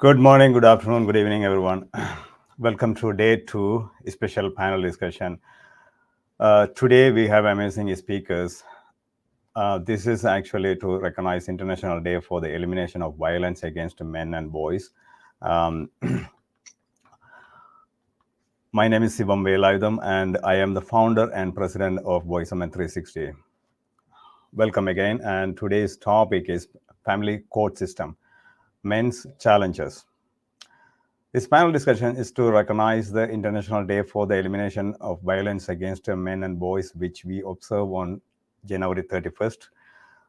Good morning, good afternoon, good evening, everyone. Welcome to day two, special panel discussion. Today we have amazing speakers. This is actually to recognize International Day for the Elimination of Violence Against Men and Boys. My name is Sivam Velayudam, and I am the founder and president of Voiceman 360. Welcome again, and today's topic is Family Court System, Men's Challenges. This panel discussion is to recognize the International Day for the Elimination of Violence Against Men and Boys, which we observe on January 31st.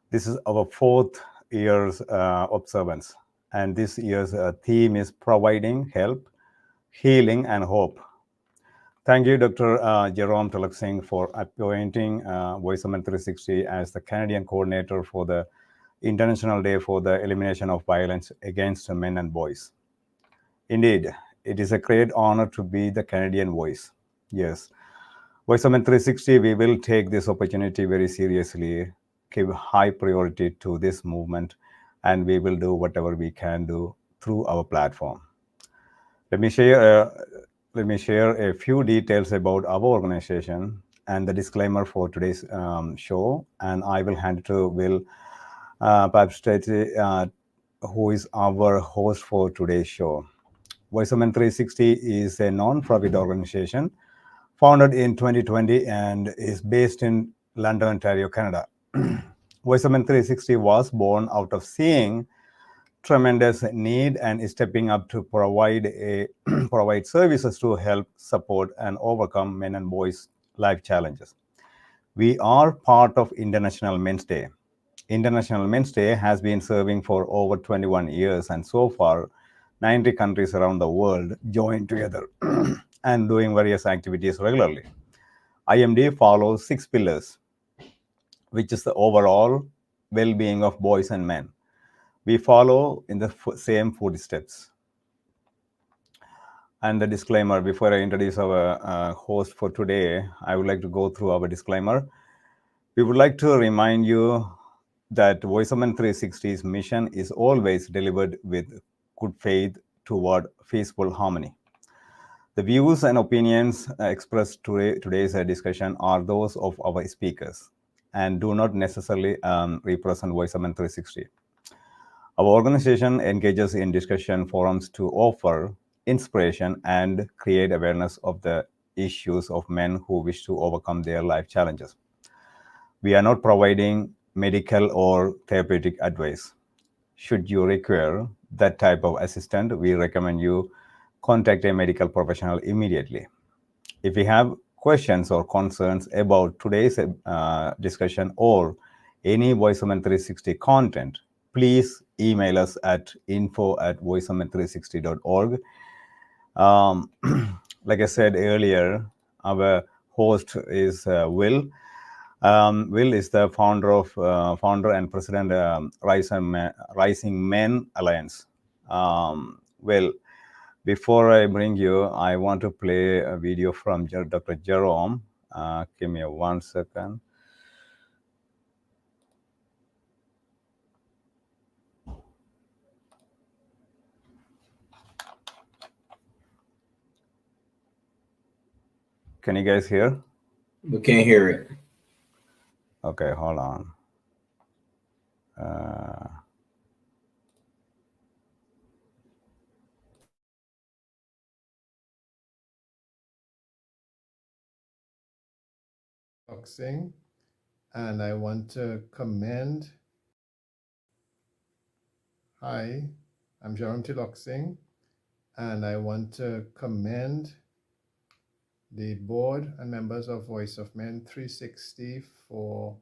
This is our fourth year's observance, and this year's theme is providing help, healing, and hope. Thank you, Dr. Jerome Tulak Singh, for appointing Voiceman 360 as the Canadian coordinator for the International Day for the Elimination of Violence Against Men and Boys. Indeed, it is a great honor to be the Canadian voice. Yes, Voiceman 360, we will take this opportunity very seriously, give high priority to this movement, and we will do whatever we can do through our platform. Let me share a few details about our organization and the disclaimer for today's show, and I will hand it to Will Baptiste, who is our host for today's show. Voiceman 360 is a non-profit organization founded in 2020 and is based in London, Ontario, Canada. Voiceman 360 was born out of seeing tremendous need and stepping up to provide services to help support and overcome men and boys' life challenges. We are part of International Men's Day. International Men's Day has been serving for over 21 years, and so far 90 countries around the world joined together and doing various activities regularly. IMD follows 6 pillars, which is the overall well-being of boys and men. We follow in the same footsteps. And the disclaimer, before I introduce our host for today, I would like to go through our disclaimer. We would like to remind you that Voiceman 360's mission is always delivered with good faith toward peaceful harmony. The views and opinions expressed today's discussion are those of our speakers and do not necessarily represent Voiceman 360. Our organization engages in discussion forums to offer inspiration and create awareness of the issues of men who wish to overcome their life challenges. We are not providing medical or therapeutic advice. Should you require that type of assistance, we recommend you contact a medical professional immediately. If you have questions or concerns about today's discussion or any Voiceman 360 content, please email us at info@voiceman360.org. Like I said earlier, our host is Will. Will is the founder and president Rising Men Alliance. Will, before I bring you, I want to play a video from Dr. Jerome. Give me 1 second. Can you guys hear? We can't hear it. Okay, hold on. Boxing, and I want to commend. Hi, I'm Jerome Tulak Singh, and I want to commend the board and members of Voice of Men 360 for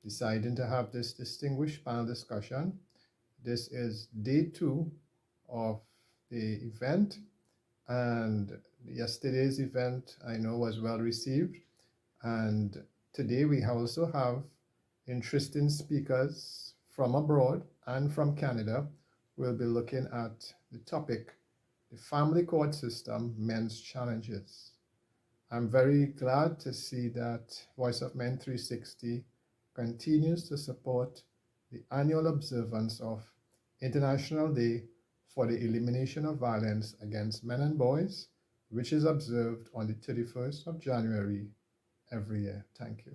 deciding to have this distinguished panel discussion. This is day 2 of the event, and yesterday's event I know was well received, and today we also have interesting speakers from abroad and from Canada. We'll be looking at the topic, the family court system, men's challenges. I'm very glad to see that Voice of Men 360 continues to support the annual observance of International Day for the elimination of violence against men and boys, which is observed on the 31st of January every year. Thank you.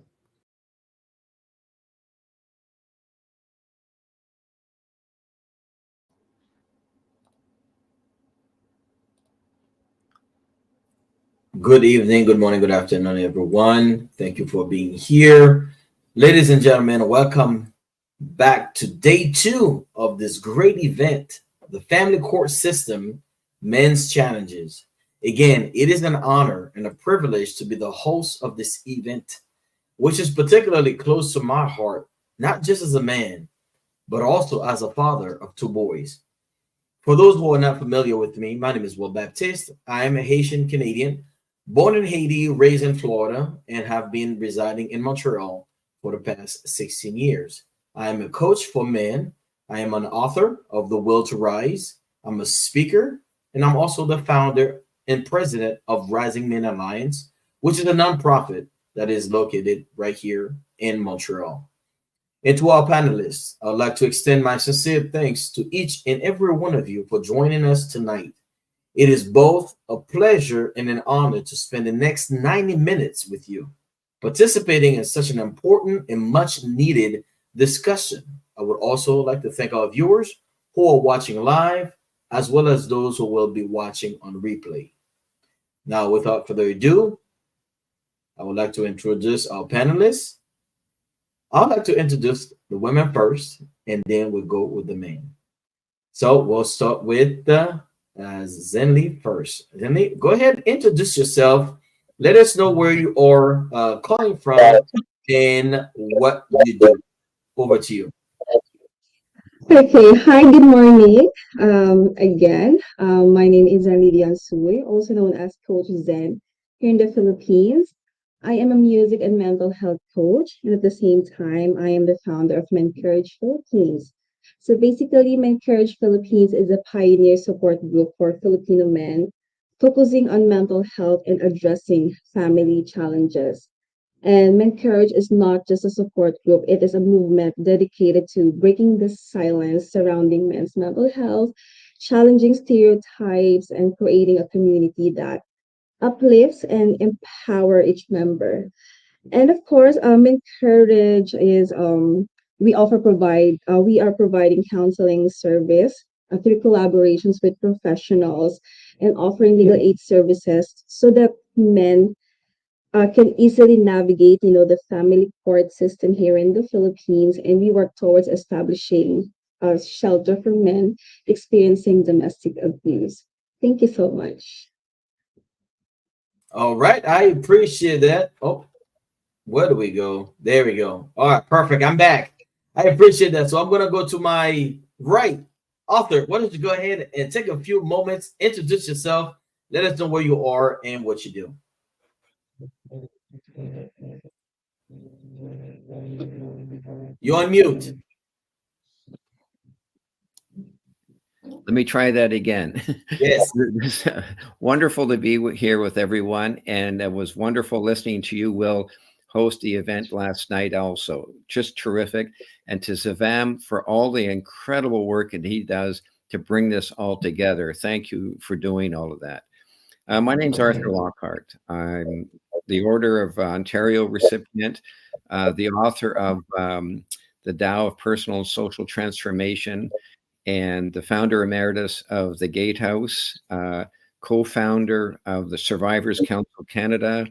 Good evening, good morning, good afternoon, everyone. Thank you for being here. Ladies and gentlemen, welcome back to day 2 of this great event, the Family Court System Men's Challenges. Again, it is an honor and a privilege to be the host of this event, which is particularly close to my heart, not just as a man, but also as a father of 2 boys. For those who are not familiar with me, my name is Baptiste. I am a Haitian Canadian, born in Haiti, raised in Florida, and have been residing in Montreal for the past 16 years. I am a coach for men. I am an author of The Will to Rise. I'm a speaker, and I'm also the founder and president of Rising Men Alliance, which is a nonprofit that is located right here in Montreal. And to our panelists, I would like to extend my sincere thanks to each and every one of you for joining us tonight. It is both a pleasure and an honor to spend the next 90 minutes with you, participating in such an important and much needed discussion. I would also like to thank our viewers who are watching live, as well as those who will be watching on replay. Now, without further ado, I would like to introduce our panelists. I'd like to introduce the women first, and then we'll go with the men. So we'll start with Zenly first. Zenly, go ahead, introduce yourself. Let us know where you are calling from and what you do. Over to you. Okay, hi, good morning. Again, my name is Zenly Diansuy, also known as Coach Zen here in the Philippines. I am a music and mental health coach, and at the same time, I am the founder of MenCourage Philippines. So basically, MenCourage Philippines is a pioneer support group for Filipino men, focusing on mental health and addressing family challenges. And MenCourage is not just a support group, it is a movement dedicated to breaking the silence surrounding men's mental health, challenging stereotypes, and creating a community that uplifts and empower each member. And of course, MenCourage is we are providing counseling service through collaborations with professionals and offering legal aid services so that men can easily navigate, the family court system here in the Philippines, and we work towards establishing a shelter for men experiencing domestic abuse. Thank you so much. All right, I appreciate that. Oh, where do we go? There we go. All right, perfect. I'm back. I appreciate that. So I'm going to go to my right. Author, why don't you go ahead and take a few moments, introduce yourself, let us know where you are and what you do. You're on mute. Let me try that again. Yes. It's wonderful to be here with everyone. And it was wonderful listening to you, Will, host the event last night also. Just terrific. And to Zavam for all the incredible work that he does to bring this all together. Thank you for doing all of that. My name's Arthur Lockhart. I'm the Order of Ontario recipient, the author of the Tao of Personal and Social Transformation, and the founder emeritus of the Gatehouse, co-founder of the Survivors Council Canada,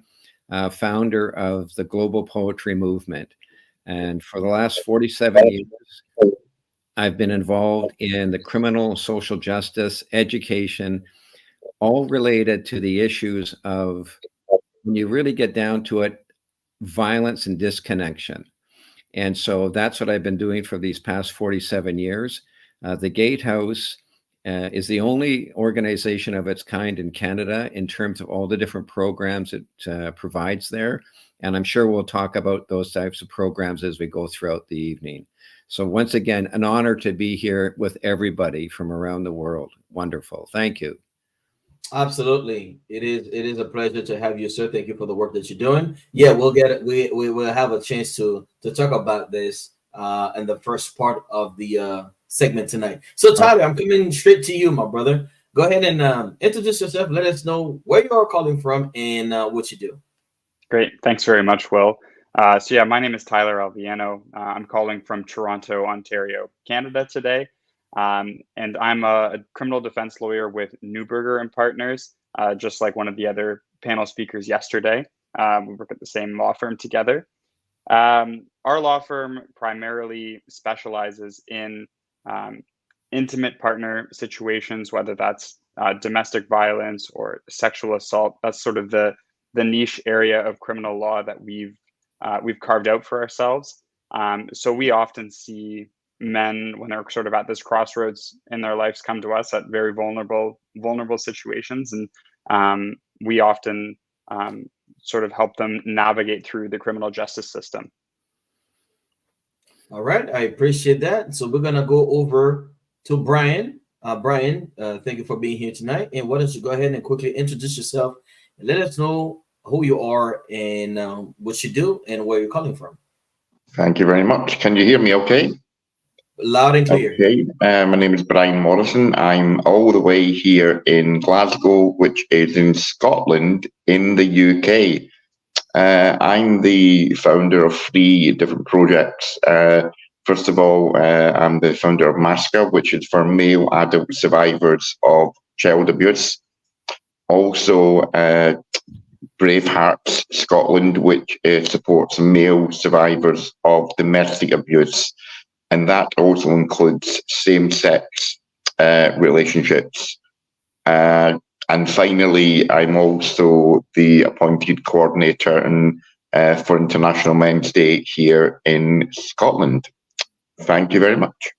founder of the Global Poetry Movement. And for the last 47 years, I've been involved in the criminal, social justice, education, all related to the issues of, when you really get down to it, violence and disconnection. And so that's what I've been doing for these past 47 years. The Gatehouse is the only organization of its kind in Canada in terms of all the different programs it provides there. And I'm sure we'll talk about those types of programs as we go throughout the evening. So once again, an honor to be here with everybody from around the world. Wonderful. Thank you. Absolutely. It is a pleasure to have you, sir. Thank you for the work that you're doing. Yeah, we'll get it. We will have a chance to talk about this in the first part of the segment tonight. So Tyler, I'm coming straight to you, my brother. Go ahead and introduce yourself. Let us know where you are calling from and what you do. Great. Thanks very much, Will. So yeah, my name is Tyler Alviano. I'm calling from Toronto, Ontario, Canada today. And I'm a criminal defense lawyer with Neuberger and Partners, just like one of the other panel speakers yesterday. We work at the same law firm together. Our law firm primarily specializes in intimate partner situations, whether that's domestic violence or sexual assault. That's sort of the niche area of criminal law that we've carved out for ourselves. So we often see men, when they're sort of at this crossroads in their lives, come to us at very vulnerable situations, and we often sort of help them navigate through the criminal justice system. All right, I appreciate that. So we're gonna go over to Brian. Brian, thank you for being here tonight. And why don't you go ahead and quickly introduce yourself and let us know who you are and what you do and where you're calling from. Thank you very much. Can you hear me okay? Loud and clear. Okay. My name is Brian Morrison. I'm all the way here in Glasgow, which is in Scotland, in the UK. I'm the founder of 3 different projects. First of all, I'm the founder of MASCA, which is for male adult survivors of child abuse. Also, Brave Hearts Scotland, which supports male survivors of domestic abuse. And that also includes same-sex relationships. And finally, I'm also the appointed coordinator for International Men's Day here in Scotland. Thank you very much.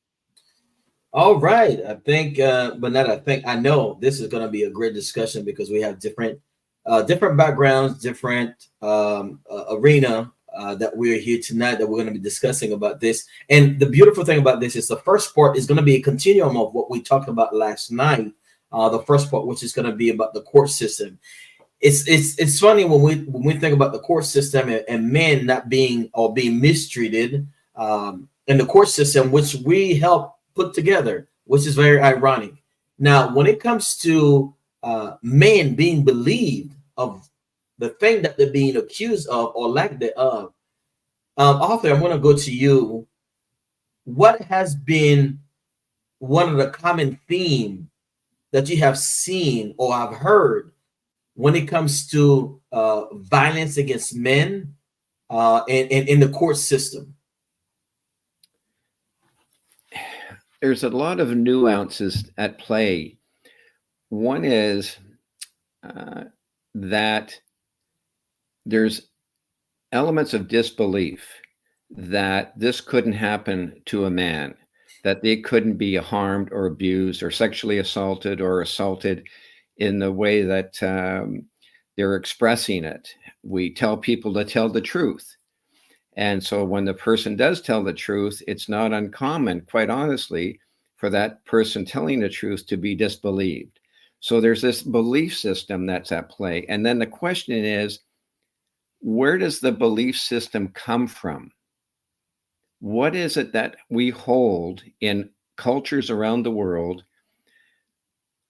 All right. I think, I know this is going to be a great discussion because we have different backgrounds, different arena that we're here tonight that we're going to be discussing about this. And the beautiful thing about this is the first part is going to be a continuum of what we talked about last night. The first part, which is going to be about the court system. It's funny when we think about the court system and men not being or being mistreated in the court system, which we help put together, which is very ironic. Now, when it comes to men being believed of the thing that they're being accused of or lack thereof, Arthur, I'm going to go to you. What has been one of the common themes that you have seen or have heard when it comes to violence against men and in the court system? There's a lot of nuances at play. One is that there's elements of disbelief that this couldn't happen to a man, that they couldn't be harmed or abused or sexually assaulted or assaulted in the way that they're expressing it. We tell people to tell the truth. And so when the person does tell the truth, it's not uncommon, quite honestly, for that person telling the truth to be disbelieved. So there's this belief system that's at play. And then the question is, where does the belief system come from? What is it that we hold in cultures around the world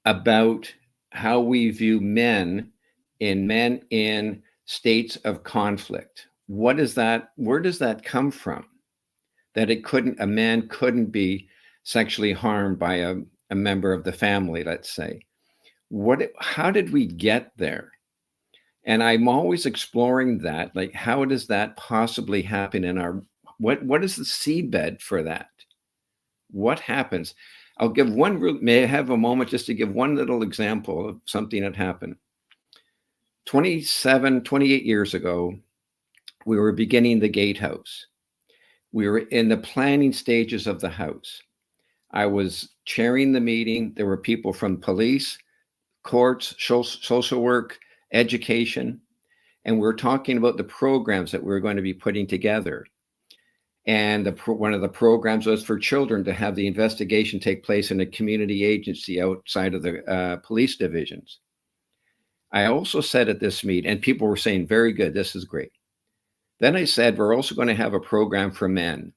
about how we view men in states of conflict? What is that? Where does that come from? That a man couldn't be sexually harmed by a member of the family, let's say. How did we get there? And I'm always exploring that. Like, how does that possibly happen in our, what is the seedbed for that? What happens? I'll give may I have a moment just to give one little example of something that happened. 28 years ago, we were beginning the Gatehouse. We were in the planning stages of the house. I was chairing the meeting. There were people from police, courts, social work, education, and we were talking about the programs that we were going to be putting together. And one of the programs was for children to have the investigation take place in a community agency outside of the police divisions. I also said at this meeting, and people were saying, very good, this is great. Then I said, we're also going to have a program for men.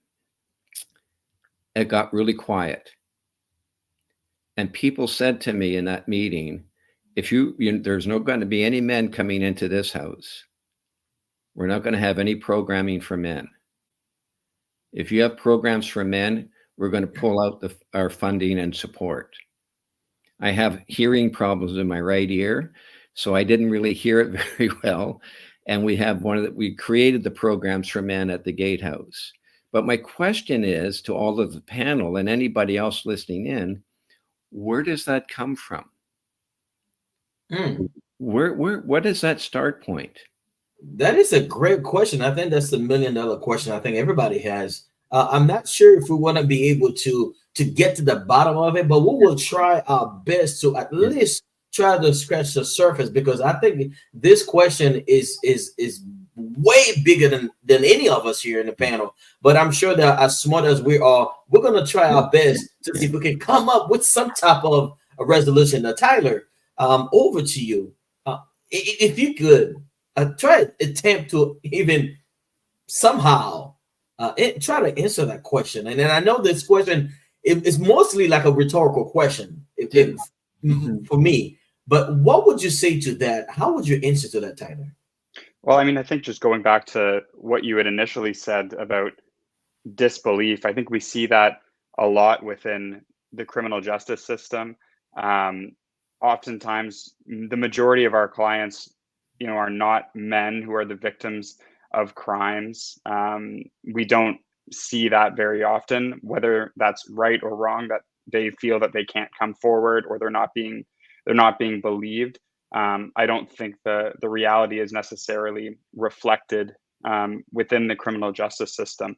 it got really quiet. And people said to me in that meeting, if there's not going to be any men coming into this house. We're not going to have any programming for men. If you have programs for men, we're going to pull out our funding and support. I have hearing problems in my right ear, so I didn't really hear it very well. And we created the programs for men at the Gatehouse. But my question is to all of the panel and anybody else listening in, where does that come from? What is that start point? That is a great question. I think that's the $1 million question I think everybody has. I'm not sure if we want to be able to get to the bottom of it, but we will try our best to at least try to scratch the surface, because I think this question is way bigger than any of us here in the panel. But I'm sure that as smart as we are, we're going to try our best to see if we can come up with some type of a resolution. Now, Tyler, over to you. If you could try attempt to even somehow try to answer that question. And then I know this question is mostly like a rhetorical question for me. But what would you say to that? How would you answer to that, Tyler? Well, I mean, I think just going back to what you had initially said about disbelief, I think we see that a lot within the criminal justice system. Oftentimes, the majority of our clients, are not men who are the victims of crimes. We don't see that very often, whether that's right or wrong, that they feel that they can't come forward or they're not being believed. I don't think the reality is necessarily reflected within the criminal justice system.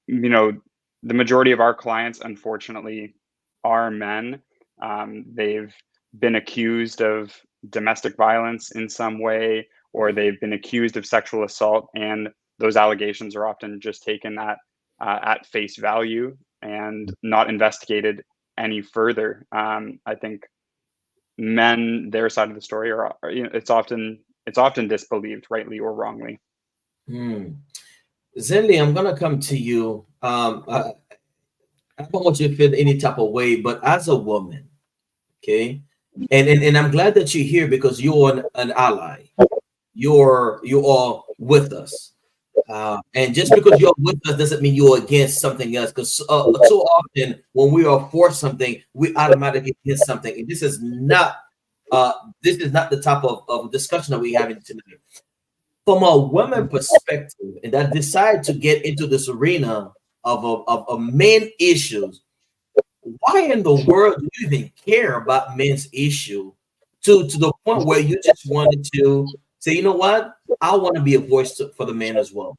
The majority of our clients, unfortunately, are men. They've been accused of domestic violence in some way, or they've been accused of sexual assault, and those allegations are often just taken at face value and not investigated any further. I think men, their side of the story, are it's often disbelieved, rightly or wrongly. Zenly, I'm gonna come to you. I don't want you to feel any type of way, but as a woman, okay, and I'm glad that you're here because you're an ally. You are with us. And just because you're with us doesn't mean you're against something else. Because so often when we are for something, we automatically against something. And this is not the type of discussion that we're having tonight. From a woman perspective, and that decide to get into this arena of men issues, why in the world do you even care about men's issue to the point where you just wanted to say, you know what, I want to be a voice for the men as well?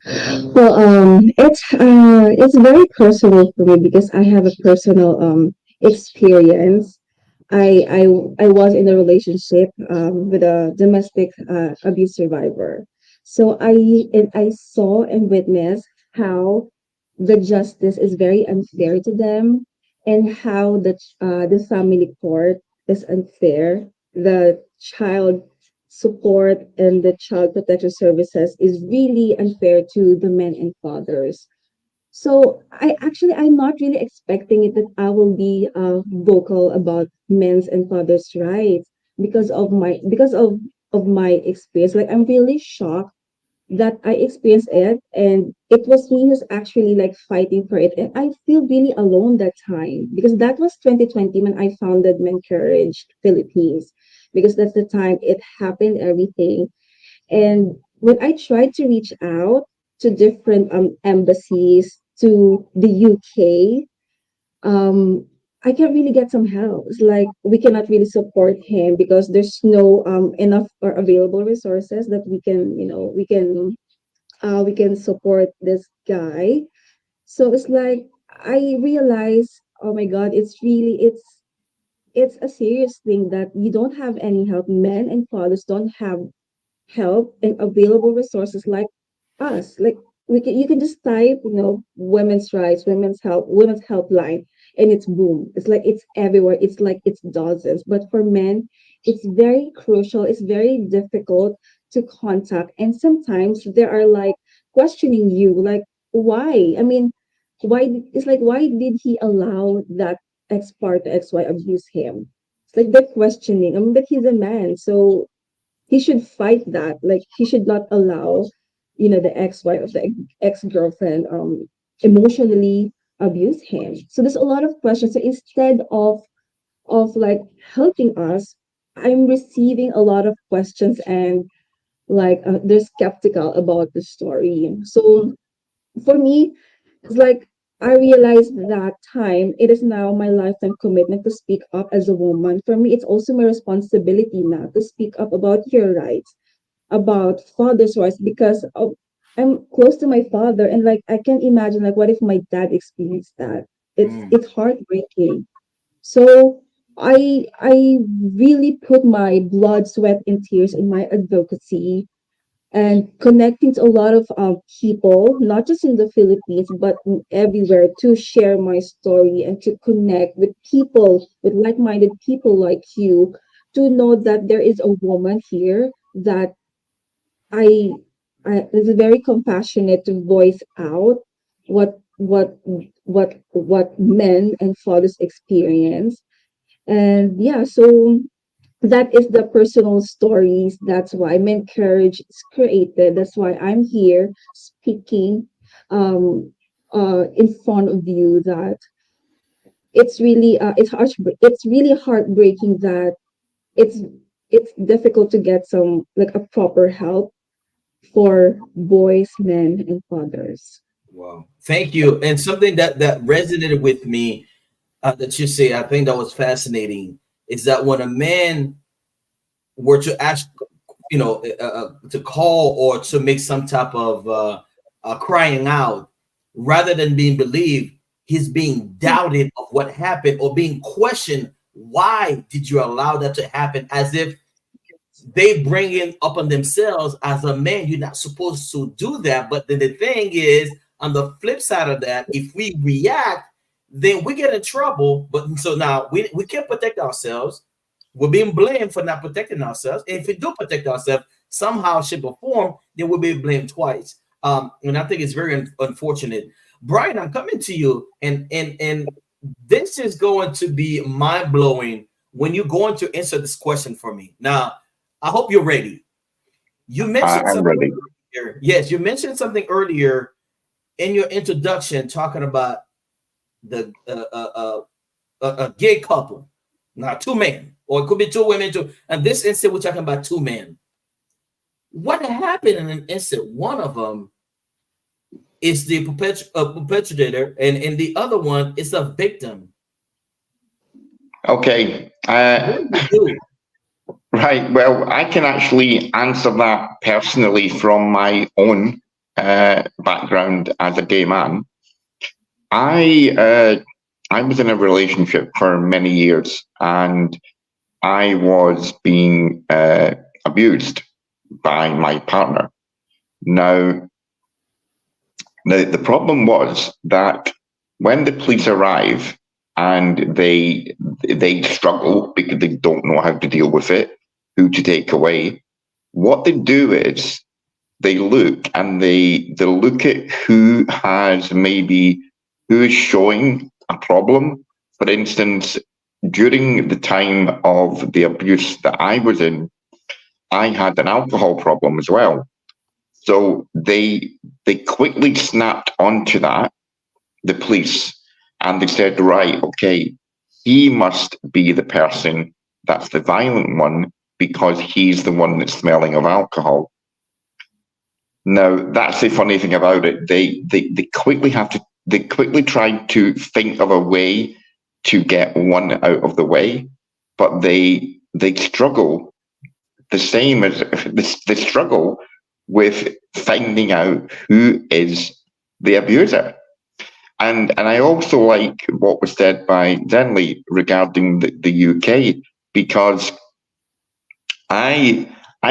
Well, it's very personal for me because I have a personal experience. I was in a relationship with a domestic abuse survivor. So I saw and witnessed how the justice is very unfair to them, and how the family court is unfair. The child support and the child protection services is really unfair to the men and fathers. So I'm not really expecting it that I will be vocal about men's and fathers' rights because of my experience. Like, I'm really shocked that I experienced it, and it was me who's actually like fighting for it. And I feel really alone that time because that was 2020 when I founded MenCourage Philippines, because that's the time it happened, everything. And when I tried to reach out to different embassies to the UK, um, I can't really get some help. It's like we cannot really support him because there's no enough or available resources that we can support this guy. So it's like I realize, oh my God, it's a serious thing that you don't have any help. Men and fathers don't have help and available resources like us. Like, you can just type, women's rights, women's helpline, and it's boom. It's like it's everywhere. It's like it's dozens. But for men, it's very crucial. It's very difficult to contact. And sometimes they are like questioning you, like, why? I mean, why did he allow that ex-partner, ex-wife abuse him? It's like they're questioning. I mean, but he's a man, so he should fight that. Like he should not allow, the ex-wife of the ex-girlfriend emotionally abuse him. So there's a lot of questions. So instead of like helping us, I'm receiving a lot of questions, and like they're skeptical about the story. So for me, it's like I realized that time it is now my lifetime commitment to speak up as a woman. For me, it's also my responsibility now to speak up about your rights, about father's rights, because I'm close to my father, and like I can imagine like what if my dad experienced that? It's heartbreaking. So I really put my blood, sweat, and tears in my advocacy and connecting to a lot of people, not just in the Philippines, but everywhere to share my story and to connect with people, with like minded people like you, to know that there is a woman here that I, is very compassionate to voice out what men and fathers experience. And yeah, so that is the personal stories. That's why MenCourage is created. That's why I'm here speaking in front of you. That it's really it's really heartbreaking that it's it's difficult to get some like a proper help for boys, men, and fathers. Wow. Thank you. And something that resonated with me that you say, I think that was fascinating, is that when a man were to ask, to call or to make some type of crying out, rather than being believed, he's being doubted of what happened or being questioned. Why did you allow that to happen? As if they bring it up on themselves as a man. You're not supposed to do that. But then the thing is, on the flip side of that, if we react, then we get in trouble. But so now we can't protect ourselves. We're being blamed for not protecting ourselves. And if we do protect ourselves, somehow, shape, or form, then we'll be blamed twice. And I think it's very unfortunate. Brian, I'm coming to you, and this is going to be mind blowing when you're going to answer this question for me. Now, I hope you're ready. You mentioned I'm something ready. earlier. Yes, you mentioned something earlier in your introduction, talking about the a gay couple, not two men, or it could be two women too. And this instant, we're talking about two men. What happened in an instant? One of them is the perpetrator, and the other one is a victim. Okay. What do you do? Right. Well, I can actually answer that personally from my own background as a gay man. I was in a relationship for many years, and I was being abused by my partner. Now, the problem was that when the police arrive and they struggle because they don't know how to deal with it, who to take away, what they do is they look and they look at who is showing a problem. For instance, during the time of the abuse that I was in, I had an alcohol problem as well. So they quickly snapped onto that, the police, and they said, right, okay, he must be the person that's the violent one because he's the one that's smelling of alcohol. Now, that's the funny thing about it. They quickly tried to think of a way to get one out of the way, but they struggle the same as they struggle with finding out who is the abuser. And I also like what was said by Zenly regarding the UK, because I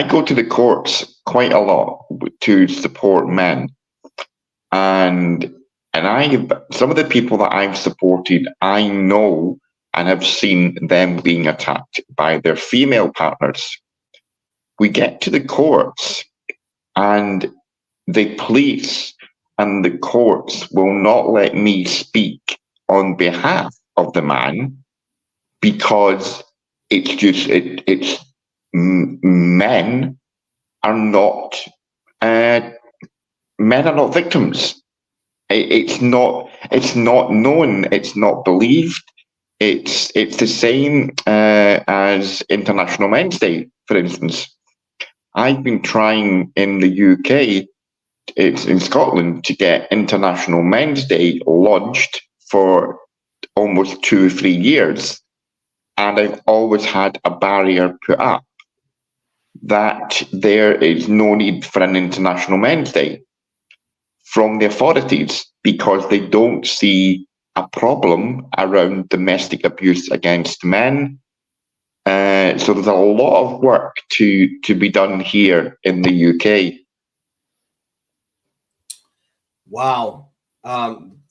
go to the courts quite a lot to support men, and some of the people that I've supported, I know and have seen them being attacked by their female partners. We get to the courts, and the police and the courts will not let me speak on behalf of the man because men are not victims. It's not known. It's not believed. It's the same as International Men's Day, for instance. I've been trying in the UK, it's in Scotland, to get International Men's Day lodged for almost 2 or 3 years, and I've always had a barrier put up that there is no need for an International Men's Day from the authorities because they don't see a problem around domestic abuse against men. So there's a lot of work to be done here in the UK. Wow.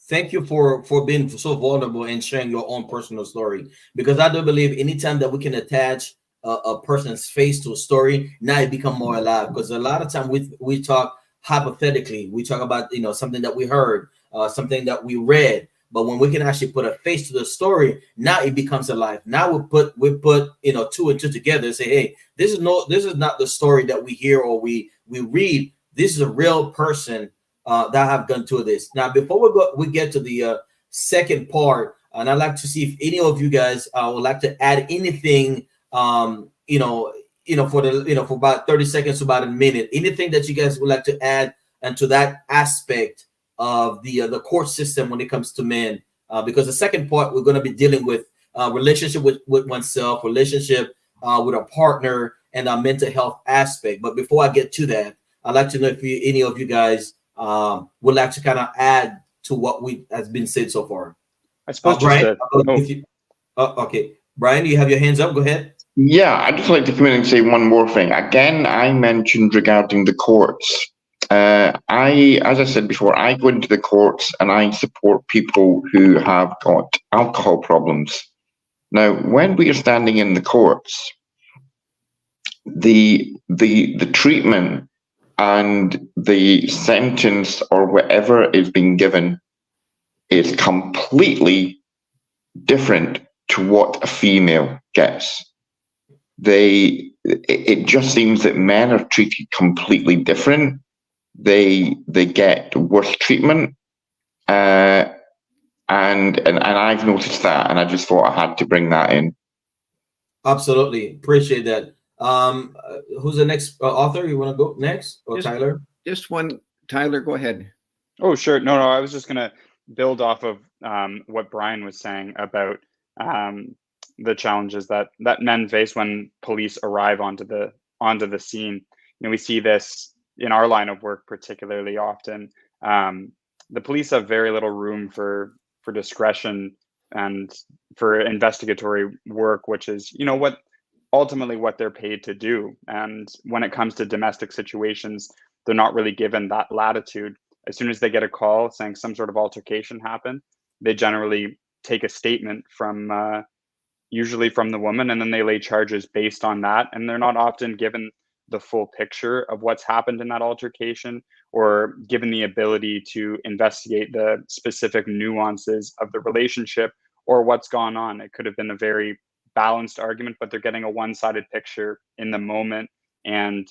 Thank you for being so vulnerable and sharing your own personal story, because I do believe anytime that we can attach a person's face to a story, now it become more alive. Because a lot of time we talk hypothetically, we talk about something that we heard, something that we read, but when we can actually put a face to the story, now it becomes alive. Now we put 2 and 2 together and say, hey, this is not the story that we hear or we read. This is a real person that have gone through this. Now, before we get to the second part, and I'd like to see if any of you guys would like to add anything, for about 30 seconds to about a minute, anything that you guys would like to add and to that aspect of the court system when it comes to men, because the second part we're going to be dealing with relationship with oneself, relationship with a partner, and our mental health aspect. But before I get to that, I'd like to know if any of you guys would like to kind of add to what has been said so far. I suppose Brian, okay. Brian, you have your hands up. Go ahead. Yeah, I'd just like to come in and say one more thing. Again, I mentioned regarding the courts. As I said before, I go into the courts and I support people who have got alcohol problems. Now, when we are standing in the courts, the treatment and the sentence or whatever is being given is completely different to what a female gets. It just seems that men are treated completely different. They get worse treatment, and I've noticed that, and I just thought I had to bring that in. Absolutely, appreciate that. Who's the next author? You want to go next, or Tyler? Just one. Tyler, go ahead. Oh, sure. No, I was just going to build off of what Brian was saying about the challenges that men face when police arrive onto the scene. We see this in our line of work particularly often. The police have very little room for discretion and for investigatory work, which is ultimately what they're paid to do. And when it comes to domestic situations, they're not really given that latitude. As soon as they get a call saying some sort of altercation happened, they generally take a statement from usually from the woman, and then they lay charges based on that. And they're not often given the full picture of what's happened in that altercation, or given the ability to investigate the specific nuances of the relationship or what's gone on. It could have been a very balanced argument, but they're getting a one-sided picture in the moment, and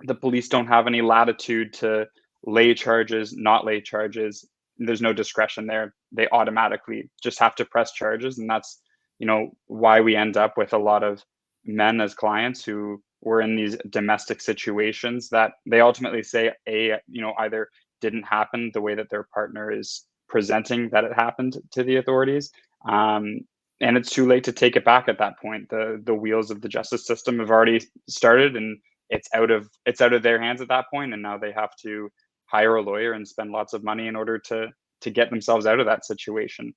the police don't have any latitude to lay charges, not lay charges. There's no discretion there. They automatically just have to press charges, and that's why we end up with a lot of men as clients who were in these domestic situations that they ultimately say either didn't happen the way that their partner is presenting that it happened to the authorities, and it's too late to take it back at that point. The wheels of the justice system have already started, and it's out of their hands at that point, and now they have to hire a lawyer and spend lots of money in order to get themselves out of that situation.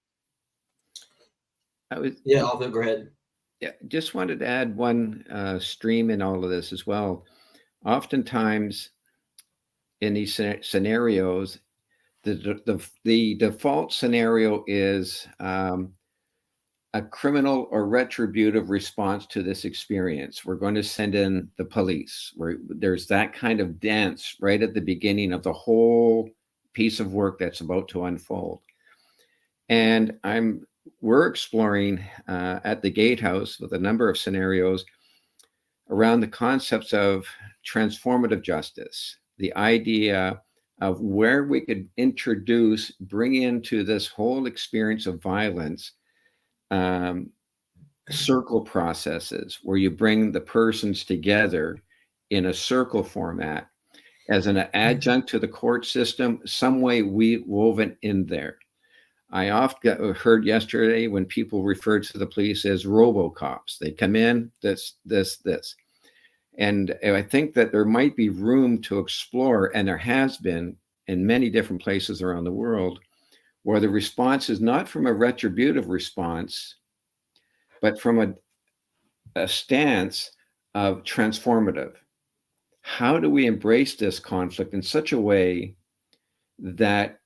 Arthur, go ahead. Yeah, just wanted to add one stream in all of this as well. Oftentimes, in these scenarios, the default scenario is a criminal or retributive response to this experience. We're going to send in the police. There's that kind of dance right at the beginning of the whole piece of work that's about to unfold. And we're exploring at the Gatehouse with a number of scenarios around the concepts of transformative justice, the idea of where we could bring into this whole experience of violence, circle processes where you bring the persons together in a circle format as an adjunct to the court system, some way woven in there. I often heard yesterday when people referred to the police as robocops. They come in, this. And I think that there might be room to explore, and there has been in many different places around the world, where the response is not from a retributive response, but from a stance of transformative. How do we embrace this conflict in such a way that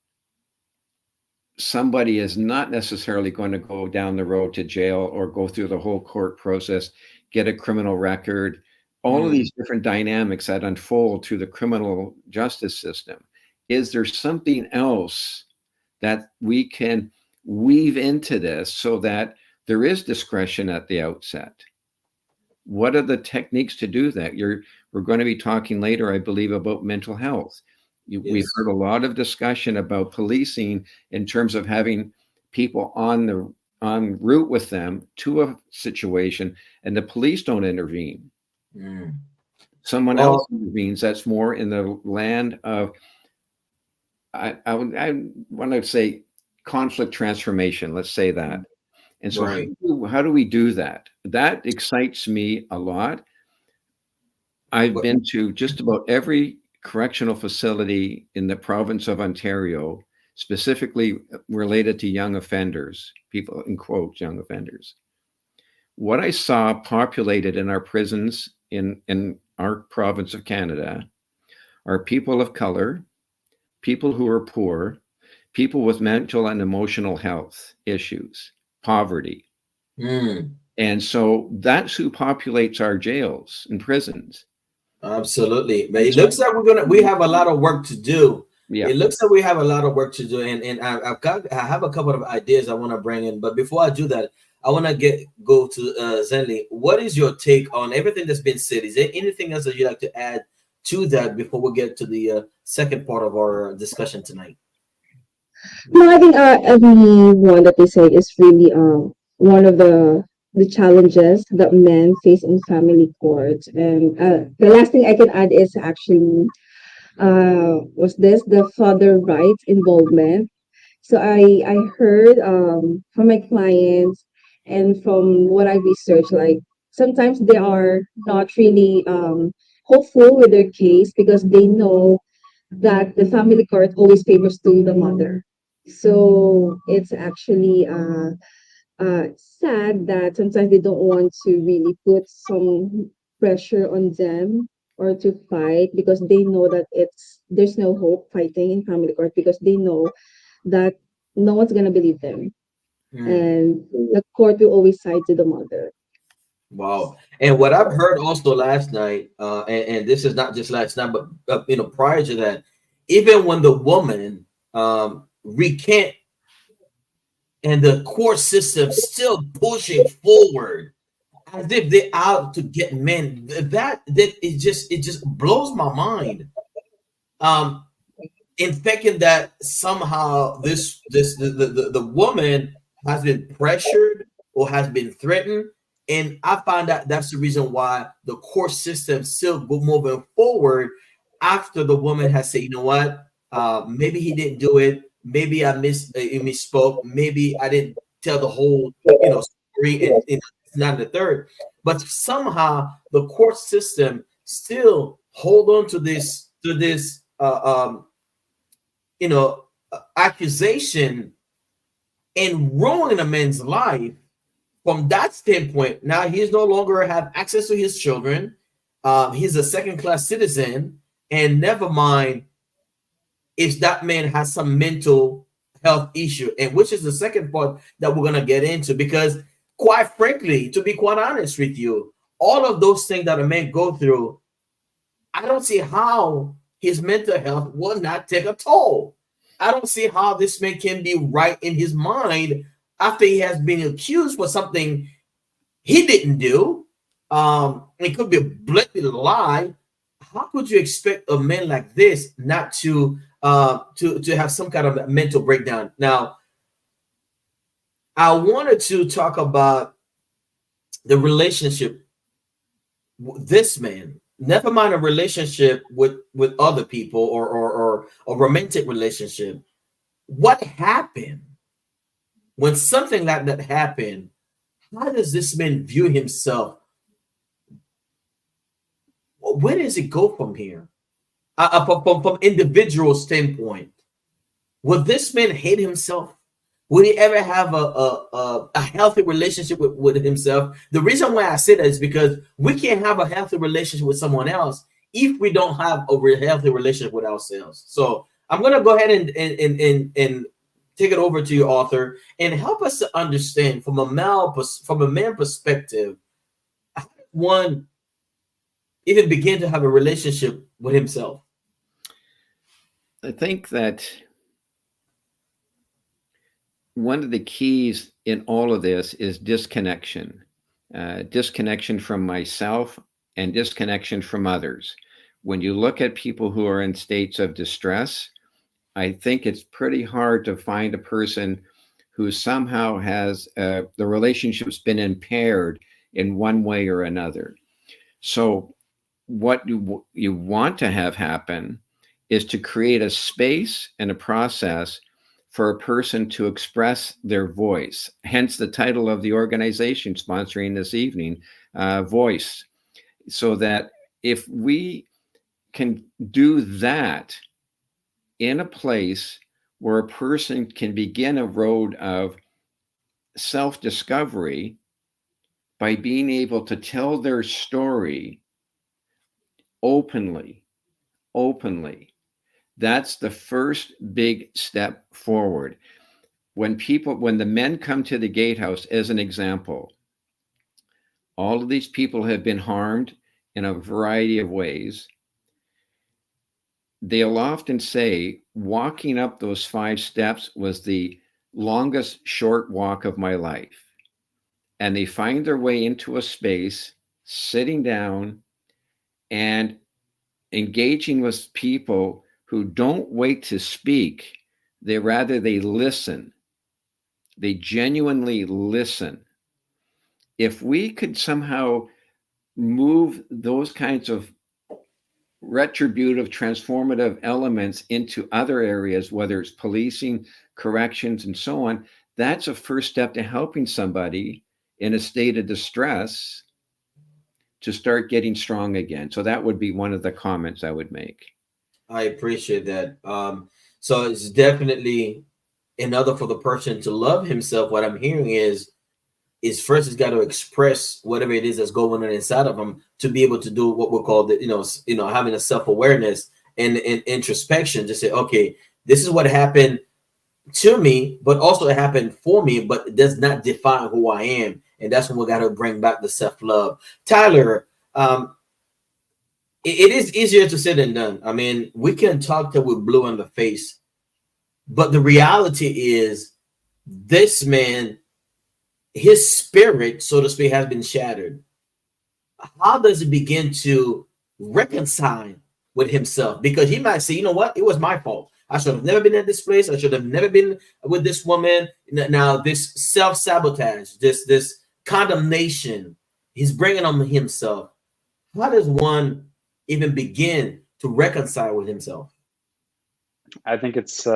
somebody is not necessarily going to go down the road to jail or go through the whole court process, get a criminal record, all of these different dynamics that unfold through the criminal justice system? Is there something else that we can weave into this so that there is discretion at the outset? What are the techniques to do that? We're going to be talking later, I believe, about mental health. We've heard a lot of discussion about policing in terms of having people en route with them to a situation, and the police don't intervene. Someone else intervenes. That's more in the land of, I want to say, conflict transformation. Let's say that. And so how do we do that? That excites me a lot. I've been to just about every correctional facility in the province of Ontario, specifically related to young offenders, people in quotes, young offenders. What I saw populated in our prisons in our province of Canada are people of color, people who are poor, people with mental and emotional health issues, poverty. And so that's who populates our jails and prisons. Absolutely. But it looks like we have a lot of work to do. Yeah. It looks like we have a lot of work to do. And I have a couple of ideas I want to bring in. But before I do that, I want to go to Zenly. What is your take on everything that's been said? Is there anything else that you'd like to add to that before we get to the second part of our discussion tonight? No, I think everyone that they say is really one of the challenges that men face in family court. And the last thing I can add is actually was this the father rights involvement. So I heard from my clients and from what I researched, like sometimes they are not really hopeful with their case because they know that the family court always favors to the mother. So it's actually sad that sometimes they don't want to really put some pressure on them or to fight because they know that there's no hope fighting in family court because they know that no one's gonna believe them, and the court will always side to the mother. Wow. And what I've heard also last night, and this is not just last night, but prior to that, even when the woman recant and the court system still pushing forward as if they're out to get men, that it just blows my mind. In thinking that somehow the woman has been pressured or has been threatened. And I find that that's the reason why the court system still moving forward after the woman has said, you know what, maybe he didn't do it. Maybe I misspoke. Maybe I didn't tell the whole, story and not the third. But somehow the court system still hold on to this accusation and ruining a man's life. From that standpoint, now he's no longer have access to his children. He's a second-class citizen, and never mind if that man has some mental health issue, and which is the second part that we're gonna get into. Because, quite frankly, to be quite honest with you, all of those things that a man go through, I don't see how his mental health will not take a toll. I don't see how this man can be right in his mind after he has been accused for something he didn't do. It could be a blatant lie. How could you expect a man like this not to have some kind of mental breakdown? Now, I wanted to talk about the relationship with this man. Never mind a relationship with other people or a romantic relationship. What happened when something like that happened? How does this man view himself? Where does it go from here? From individual standpoint, would this man hate himself? Would he ever have a healthy relationship with himself? The reason why I say that is because we can't have a healthy relationship with someone else if we don't have a healthy relationship with ourselves. So I'm gonna go ahead and take it over to you, author, and help us to understand from a man perspective, how does one even begin to have a relationship with himself? I think that one of the keys in all of this is disconnection. Disconnection from myself and disconnection from others. When you look at people who are in states of distress, I think it's pretty hard to find a person who somehow has the relationship's been impaired in one way or another. So what you want to have happen is to create a space and a process for a person to express their voice. Hence the title of the organization sponsoring this evening, Voice. So that if we can do that in a place where a person can begin a road of self-discovery by being able to tell their story openly, that's the first big step forward. When the men come to the Gatehouse, as an example, all of these people have been harmed in a variety of ways. They'll often say, walking up those 5 steps was the longest short walk of my life. And they find their way into a space, sitting down and engaging with people who don't wait to speak. They listen. They genuinely listen. If we could somehow move those kinds of retributive, transformative elements into other areas, whether it's policing, corrections, and so on, that's a first step to helping somebody in a state of distress to start getting strong again. So that would be one of the comments I would make. I appreciate that. So it's definitely, in order for the person to love himself, what I'm hearing is first he's got to express whatever it is that's going on inside of him to be able to do what we call the, having a self-awareness and introspection to say, okay, this is what happened to me, but also it happened for me, but it does not define who I am. And that's when we got to bring back the self-love. Tyler, it is easier to say than done. I mean, we can talk till we're blue in the face, but the reality is this man, his spirit, so to speak, has been shattered. How does he begin to reconcile with himself? Because he might say, you know what, it was my fault. I should have never been at this place. I should have never been with this woman. Now, this self-sabotage, this condemnation, he's bringing on himself. How does one even begin to reconcile with himself? I think it's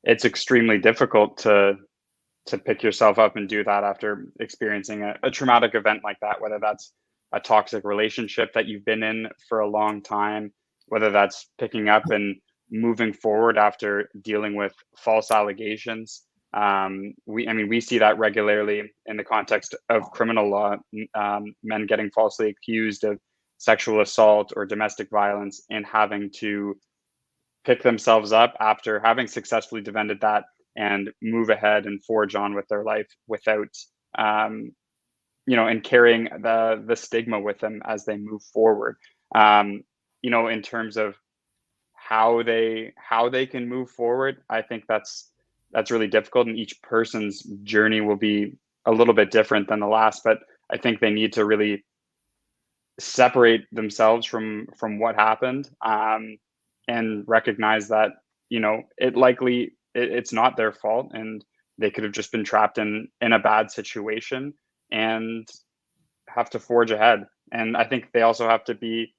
extremely difficult to pick yourself up and do that after experiencing a traumatic event like that, whether that's a toxic relationship that you've been in for a long time, whether that's picking up and moving forward after dealing with false allegations. We see that regularly in the context of criminal law, men getting falsely accused of sexual assault or domestic violence and having to pick themselves up after having successfully defended that and move ahead and forge on with their life without, and carrying the stigma with them as they move forward. In terms of how they can move forward, I think that's really difficult, and each person's journey will be a little bit different than the last. But I think they need to really separate themselves from what happened, and recognize that it's not their fault, and they could have just been trapped in a bad situation and have to forge ahead. And I think they also have to be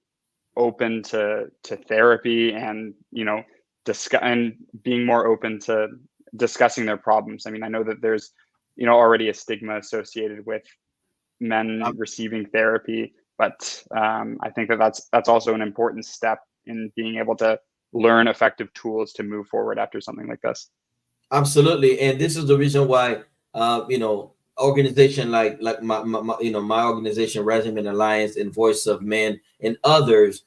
open to therapy, and discuss, and being more open to discussing their problems. I mean, I know that there's already a stigma associated with men receiving therapy, but I think that that's also an important step in being able to learn effective tools to move forward after something like this. Absolutely, and this is the reason why organization like my organization, Resume Alliance and Voice of Men and others,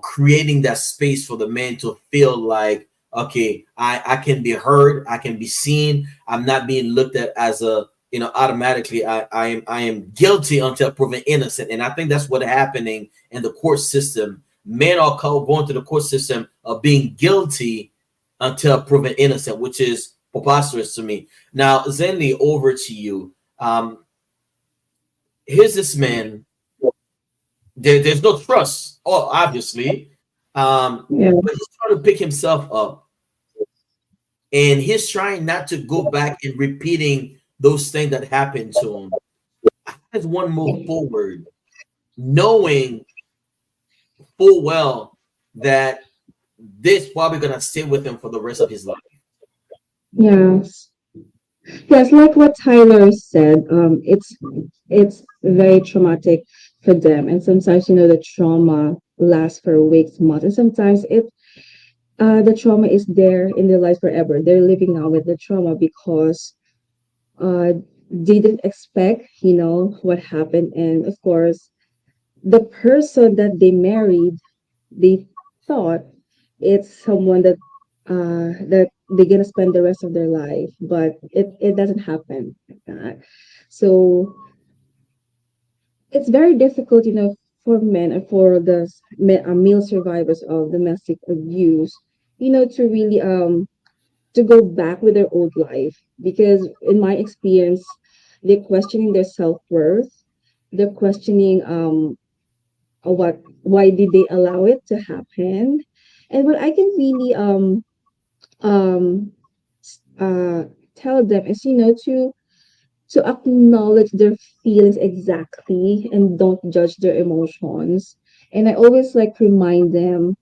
creating that space for the men to feel like, okay, I can be heard, I can be seen, I'm not being looked at as a automatically I am guilty until proven innocent. And I think that's what happening in the court system. Men are going to the court system of being guilty until proven innocent, which is preposterous to me. Now, Zenly, over to you. Here's this man. There's no trust, obviously. Yeah. But he's trying to pick himself up. And he's trying not to go back and repeating those things that happened to him. Has one move forward, knowing full well that this probably gonna stay with him for the rest of his life. Yes. Yes, like what Tyler said, it's very traumatic for them, and sometimes the trauma lasts for weeks, months, and sometimes the trauma is there in their life forever. They're living now with the trauma because they didn't expect what happened, and of course, the person that they married, they thought it's someone that they're gonna spend the rest of their life, but it doesn't happen like that. So it's very difficult, for men and for the male survivors of domestic abuse, to really to go back with their old life, because in my experience, they're questioning their self-worth, they're questioning why did they allow it to happen. And what I can really um tell them is to acknowledge their feelings exactly and don't judge their emotions. And I always like remind them,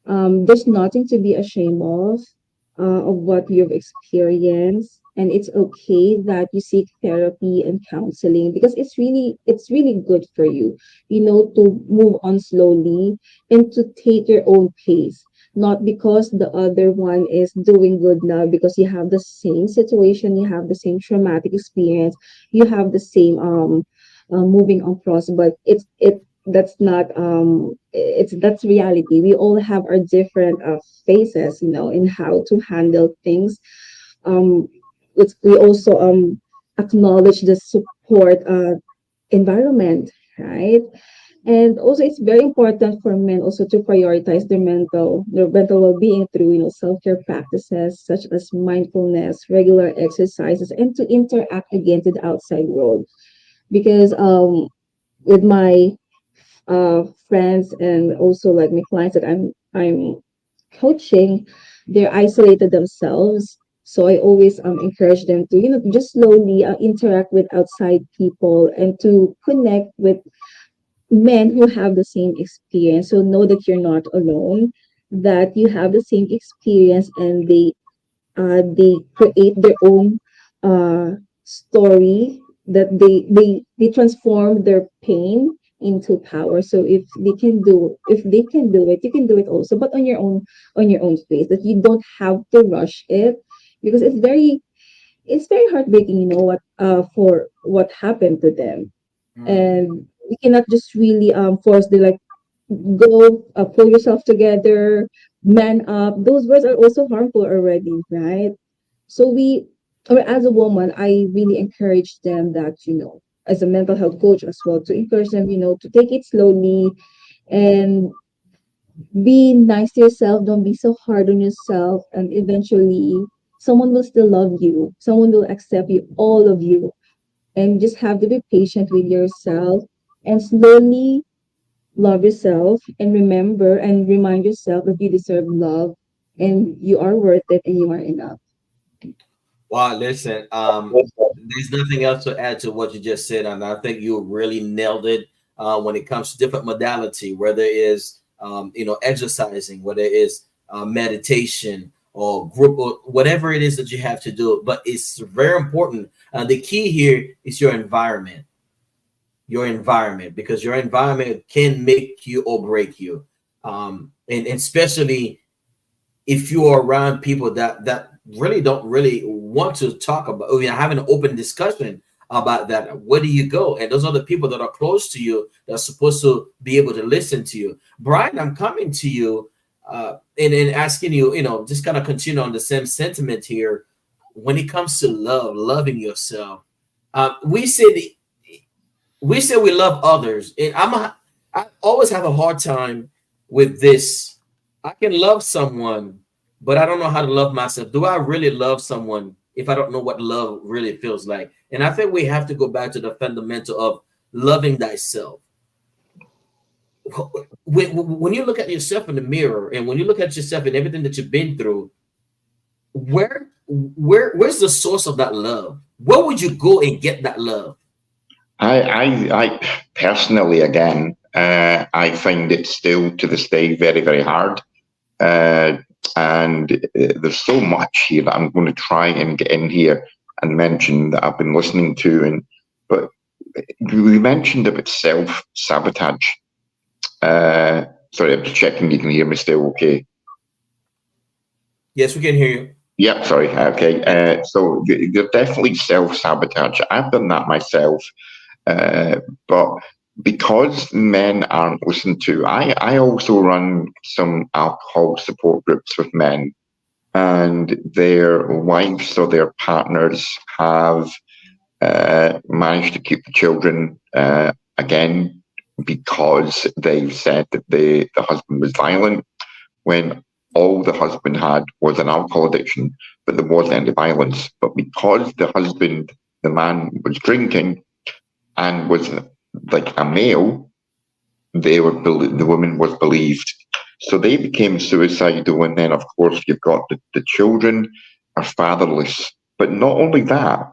there's nothing to be ashamed of what you've experienced, and it's okay that you seek therapy and counseling, because it's really good for you, to move on slowly and to take your own pace, not because the other one is doing good now, because you have the same situation, you have the same traumatic experience, you have the same moving on process, but that's not that's reality. We all have our different phases, in how to handle things. um we also acknowledge the support environment, right? And also, it's very important for men also to prioritize their mental well-being through, self-care practices such as mindfulness, regular exercises, and to interact again to the outside world. Because with my friends and also like my clients that I'm coaching, they're isolated themselves. So I always encourage them to, just slowly interact with outside people and to connect with men who have the same experience. So know that you're not alone, that you have the same experience, and they create their own story, that they transform their pain into power. So if they can do it, you can do it also, but on your own space, that you don't have to rush it, because it's very heartbreaking, what for what happened to them. And we cannot just really force the like, go pull yourself together, man up. Those words are also harmful already, right? So or as a woman, I really encourage them that, as a mental health coach as well, to encourage them, to take it slowly, and be nice to yourself. Don't be so hard on yourself. And eventually, someone will still love you. Someone will accept you, all of you. And just have to be patient with yourself and slowly love yourself and remember and remind yourself that you deserve love and you are worth it and you are enough. Wow, listen, there's nothing else to add to what you just said, and I think you really nailed it. When it comes to different modality, whether it is exercising, whether it is meditation or group or whatever it is that you have to do, but it's very important. The key here is your environment, because your environment can make you or break you, and especially if you are around people that really don't really want to talk about, or have an open discussion about that, where do you go? And those are the people that are close to you, that are supposed to be able to listen to you. Brian, I'm coming to you and asking you, just kind of continue on the same sentiment here. When it comes to loving yourself, we said we love others, and I always have a hard time with this. I can love someone, but I don't know how to love myself. Do I really love someone if I don't know what love really feels like? And I think we have to go back to the fundamental of loving thyself. When you look at yourself in the mirror, and when you look at yourself and everything that you've been through, where's the source of that love? Where would you go and get that love? I personally, again, I find it still to this day very, very hard. And there's so much here that I'm going to try and get in here and mention that I've been listening to. But we mentioned about self-sabotage. Sorry, I'm just checking you can hear me still okay. Yes, we can hear you. Yep, sorry. Okay. So there's definitely self-sabotage. I've done that myself. But because men aren't listened to, I also run some alcohol support groups with men, and their wives or their partners have managed to keep the children, again, because they've said that the husband was violent, when all the husband had was an alcohol addiction, but there wasn't any violence. But because the man was drinking and was like a male, the woman was believed. So they became suicidal, and then of course you've got the children are fatherless. But not only that,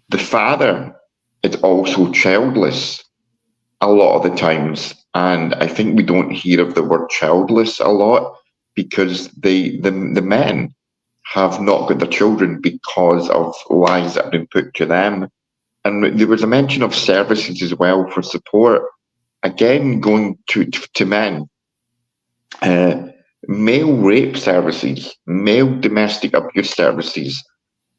the father is also childless a lot of the times. And I think we don't hear of the word childless a lot, because the men have not got their children because of lies that have been put to them. And there was a mention of services as well for support. Again, going to men, male rape services, male domestic abuse services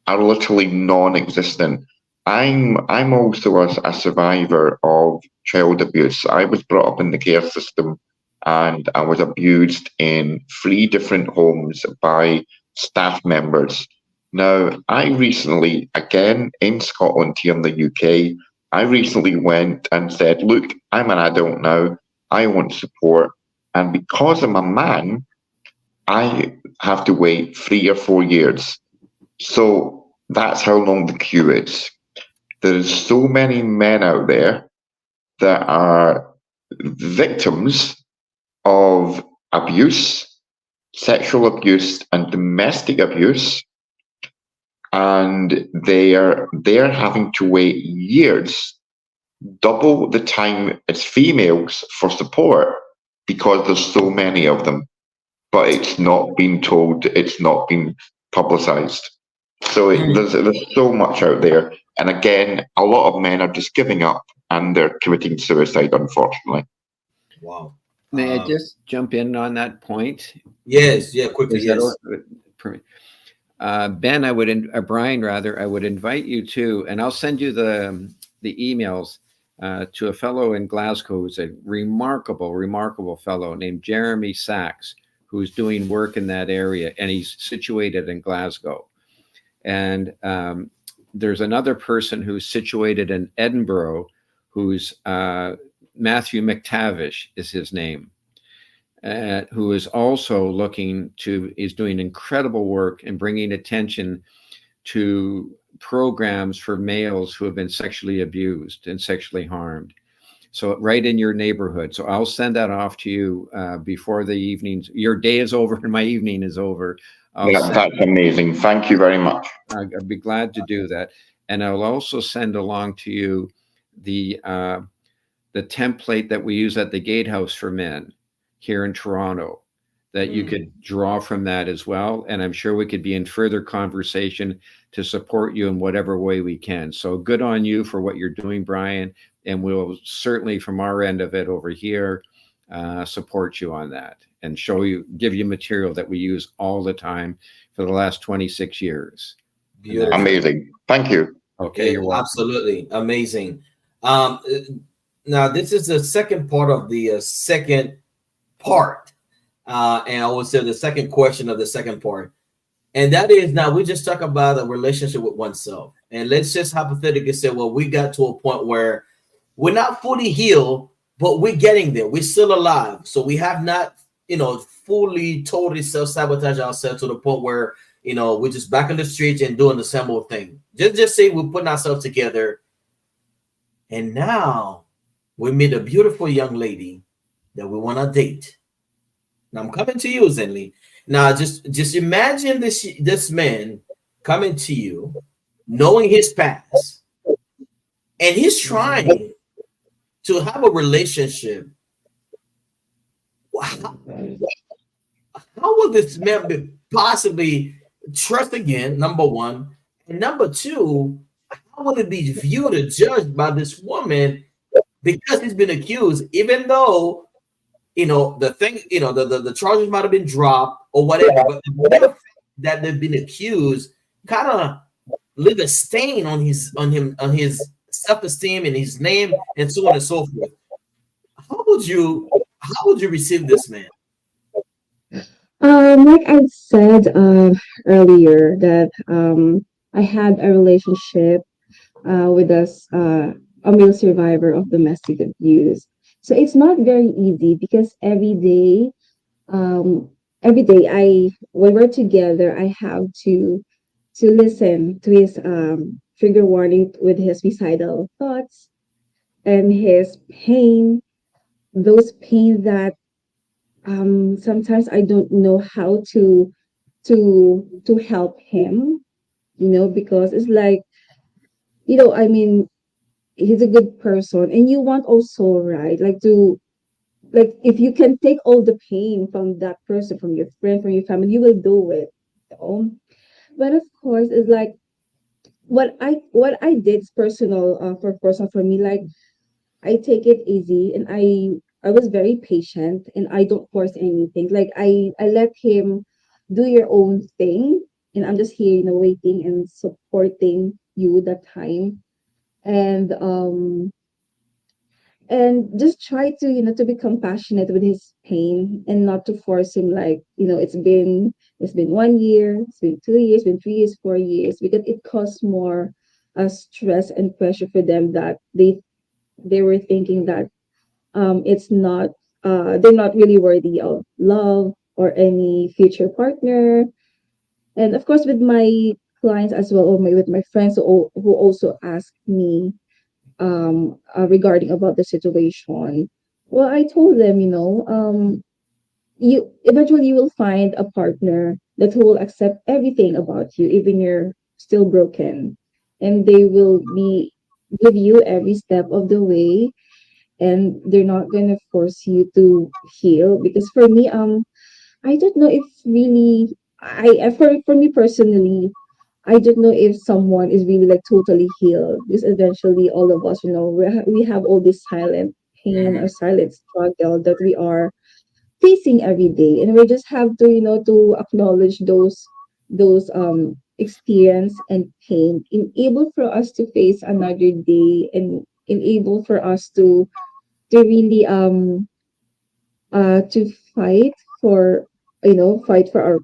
are literally non-existent. I'm also a survivor of child abuse. I was brought up in the care system, and I was abused in 3 different homes by staff members. Now, I recently, again in Scotland here in the UK, I recently went and said, look, I'm an adult now, I want support. And because I'm a man, I have to wait 3 or 4 years. So that's how long the queue is. There's so many men out there that are victims of abuse, sexual abuse, and domestic abuse, and they're having to wait years, double the time as females, for support, because there's so many of them. But it's not been told, it's not been publicized. So there's so much out there. And again, a lot of men are just giving up and they're committing suicide, unfortunately. Wow. May I just jump in on that point? Yes, yeah, quickly, yes. Ben, Brian, rather, I would invite you to, and I'll send you the emails to a fellow in Glasgow who's a remarkable fellow named Jeremy Sachs, who's doing work in that area, and he's situated in Glasgow. And there's another person who's situated in Edinburgh, who's Matthew McTavish is his name. who is also is doing incredible work and bringing attention to programs for males who have been sexually abused and sexually harmed. So right in your neighborhood. So I'll send that off to you before the evenings. Your day is over and my evening is over. That's amazing. Thank you very much. I'll be glad to do that. And I'll also send along to you the template that we use at the Gatehouse for men here in Toronto, that you could draw from that as well. And I'm sure we could be in further conversation to support you in whatever way we can. So good on you for what you're doing, Brian. And we'll certainly, from our end of it over here, support you on that and give you material that we use all the time for the last 26 years. Beautiful. Amazing. Thank you. Okay, you're welcome. Absolutely amazing. Now, this is the second part of the second part. And I would say the second question of the second part. And that is, now we just talk about a relationship with oneself. And let's just hypothetically say, well, we got to a point where we're not fully healed, but we're getting there. We're still alive. So we have not, fully, totally self-sabotage ourselves to the point where, we're just back on the streets and doing the same old thing. Just say we're putting ourselves together. And now we meet a beautiful young lady that we want to date. Now I'm coming to you, Zenly. Now just imagine this man coming to you, knowing his past, and he's trying to have a relationship. How will this man possibly trust again? Number one, and number two, how will it be viewed or judged by this woman because he's been accused, even though the thing, the charges might have been dropped or whatever, but the fact that they've been accused kind of leave a stain on his self-esteem and his name and so on and so forth. How would you receive this man? Like I said earlier, that I had a relationship with a male survivor of domestic abuse. So it's not very easy because every day when we're together, I have to listen to his trigger warning with his suicidal thoughts and his pain, those pains that sometimes I don't know how to help him, because it's like, I mean, he's a good person, and you want also, right, like if you can take all the pain from that person, from your friend, from your family, you will do it. But of course, it's like what I did is personal, for me. Like I take it easy, and I was very patient, and I don't force anything. Like I let him do your own thing, and I'm just here, waiting and supporting you that time, and just try to to be compassionate with his pain and not to force him. Like, it's been 1 year, it's been 2 years, it's been 3 years, 4 years, because it caused more stress and pressure for them, that they were thinking that it's not they're not really worthy of love or any future partner. And of course, with my clients as well, or with my friends who also ask me regarding about the situation. Well, I told them, you eventually you will find a partner that who will accept everything about you, even you're still broken, and they will be with you every step of the way, and they're not going to force you to heal. Because for me, I don't know if really, for me personally, I don't know if someone is really like totally healed, because eventually all of us, we have all this silent pain or silent struggle that we are facing every day, and we just have to, to acknowledge those experience and pain, in able for us to face another day, and enable for us to really to fight for our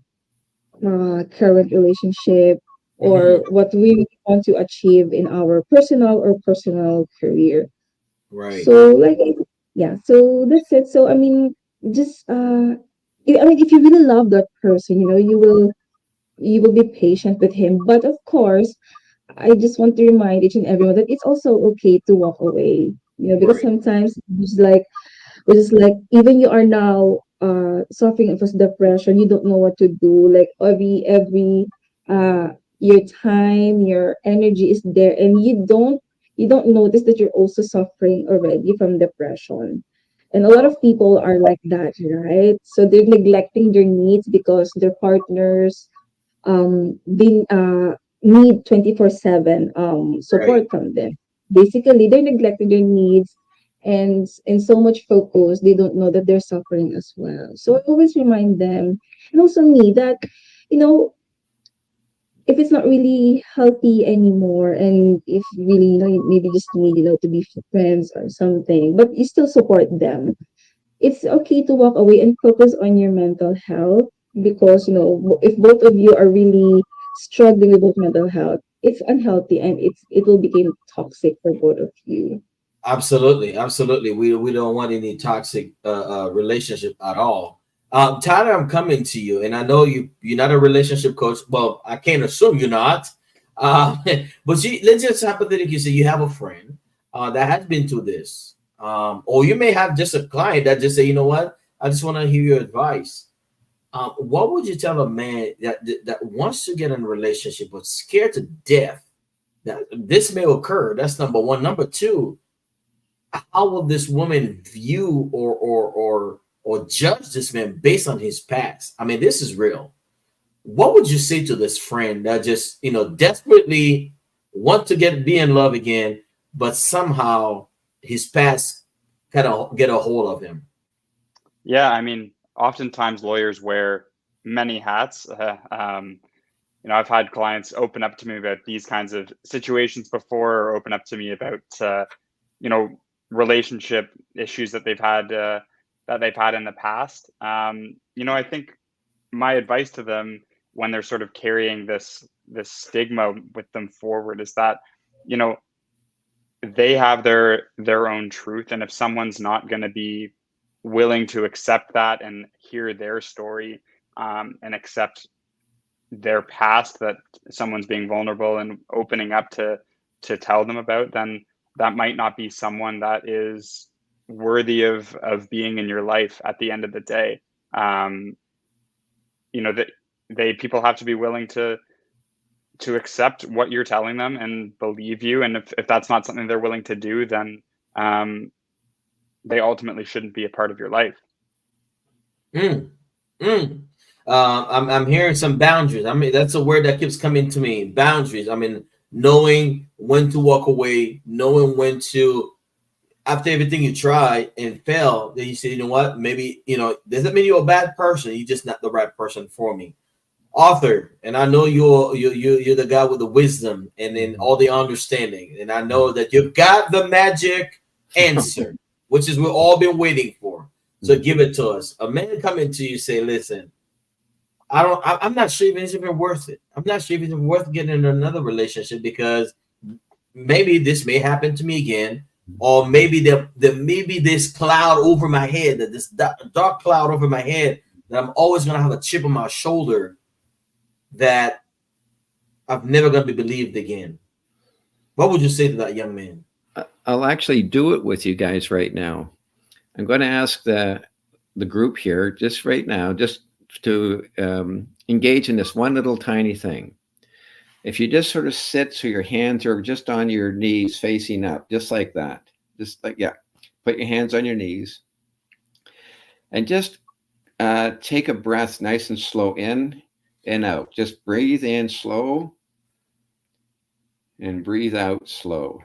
current relationship, or what we want to achieve in our personal career. Right. So, like, yeah, so that's it. So I mean, just I mean, if you really love that person, you will be patient with him. But of course, I just want to remind each and everyone that it's also okay to walk away. Because Right. sometimes it's like even you are now suffering from depression, you don't know what to do. Like every uh your time, your energy is there, and you don't notice that you're also suffering already from depression. And a lot of people are like that, right? So they're neglecting their needs because their partners they need 24/7 Right. support from them. Basically, they're neglecting their needs, and so much focus, they don't know that they're suffering as well. So I always remind them, and also me, that you know if it's not really healthy anymore, and if really you maybe just need to be friends or something, but you still support them, it's okay to walk away and focus on your mental health. Because if both of you are really struggling with both mental health, it's unhealthy, and it will become toxic for both of you. Absolutely, absolutely. We don't want any toxic relationship at all. Tyler, I'm coming to you, and I know you're not a relationship coach. Well, I can't assume you're not. Uh, but let's just hypothetically say you have a friend that has been through this, or you may have just a client that just say, you know what, I just want to hear your advice. What would you tell a man that wants to get in a relationship but scared to death that this may occur? That's number one. Number two, how will this woman view or judge this man based on his past? I mean, this is real. What would you say to this friend that just desperately want to be in love again, but somehow his past kind of get a hold of him? Yeah, I mean, oftentimes lawyers wear many hats. I've had clients open up to me about these kinds of situations before, or open up to me about, you know, relationship issues that they've had in the past. I think my advice to them when they're sort of carrying this stigma with them forward is that, you know, they have their own truth, and if someone's not going to be willing to accept that and hear their story, and accept their past, that someone's being vulnerable and opening up to tell them about, then that might not be someone that is worthy of being in your life at the end of the day. um that people have to be willing to accept what you're telling them and believe you, and if that's not something they're willing to do, then um they ultimately shouldn't be a part of your life. Mm, mm. I'm hearing some boundaries. I mean, that's a word that keeps coming to me. Boundaries. I mean, knowing when to walk away, knowing when to, after everything you try and fail, then you say, you know what, maybe doesn't mean you're a bad person. You're just not the right person for me. Author, and I know you're the guy with the wisdom and then all the understanding, and I know that you've got the magic answer, which is we've all been waiting for. So give it to us. A man coming to you say, listen, I'm not sure if it's even worth it. I'm not sure if it's even worth getting in another relationship because maybe this may happen to me again, or maybe there may be this cloud over my head, that this dark cloud over my head, that I'm always gonna have a chip on my shoulder, that I'm never gonna be believed again. What would you say to that young man? I'll actually do it with you guys right now. I'm going to ask the group here just right now, just to engage in this one little tiny thing. If you just sort of sit so your hands are just on your knees facing up, just like that, just like, yeah, put your hands on your knees and just take a breath nice and slow in and out. Just breathe in slow and breathe out slow.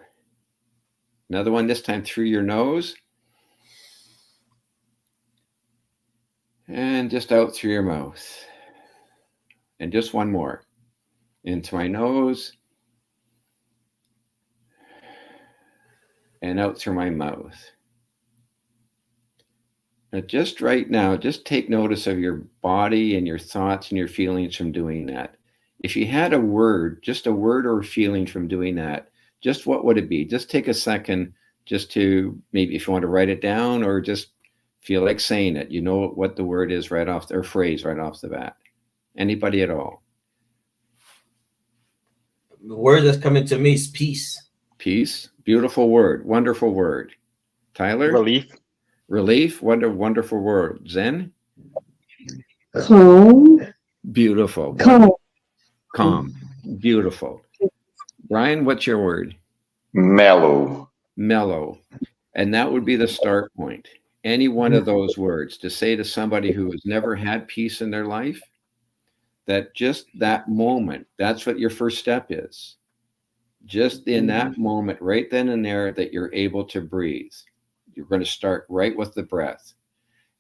Another one, this time through your nose and just out through your mouth. And just one more. Into my nose and out through my mouth. Now, just right now, just take notice of your body and your thoughts and your feelings from doing that. If you had a word, just a word or a feeling from doing that, just what would it be? Just take a second just to, maybe if you want to write it down or just Feel like saying it. You know what the word is right off, or phrase right off the bat. Anybody at all? The word that's coming to me is peace. Peace. Beautiful word. Wonderful word. Tyler? Relief. Relief. Wonderful word. Zen? Calm. Beautiful. Calm. Calm. Beautiful. Brian, what's your word? Mellow. Mellow. And that would be the start point. Any one of those words to say to somebody who has never had peace in their life, that just that moment, that's what your first step is. Just in that moment, right then and there, that you're able to breathe. You're going to start right with the breath.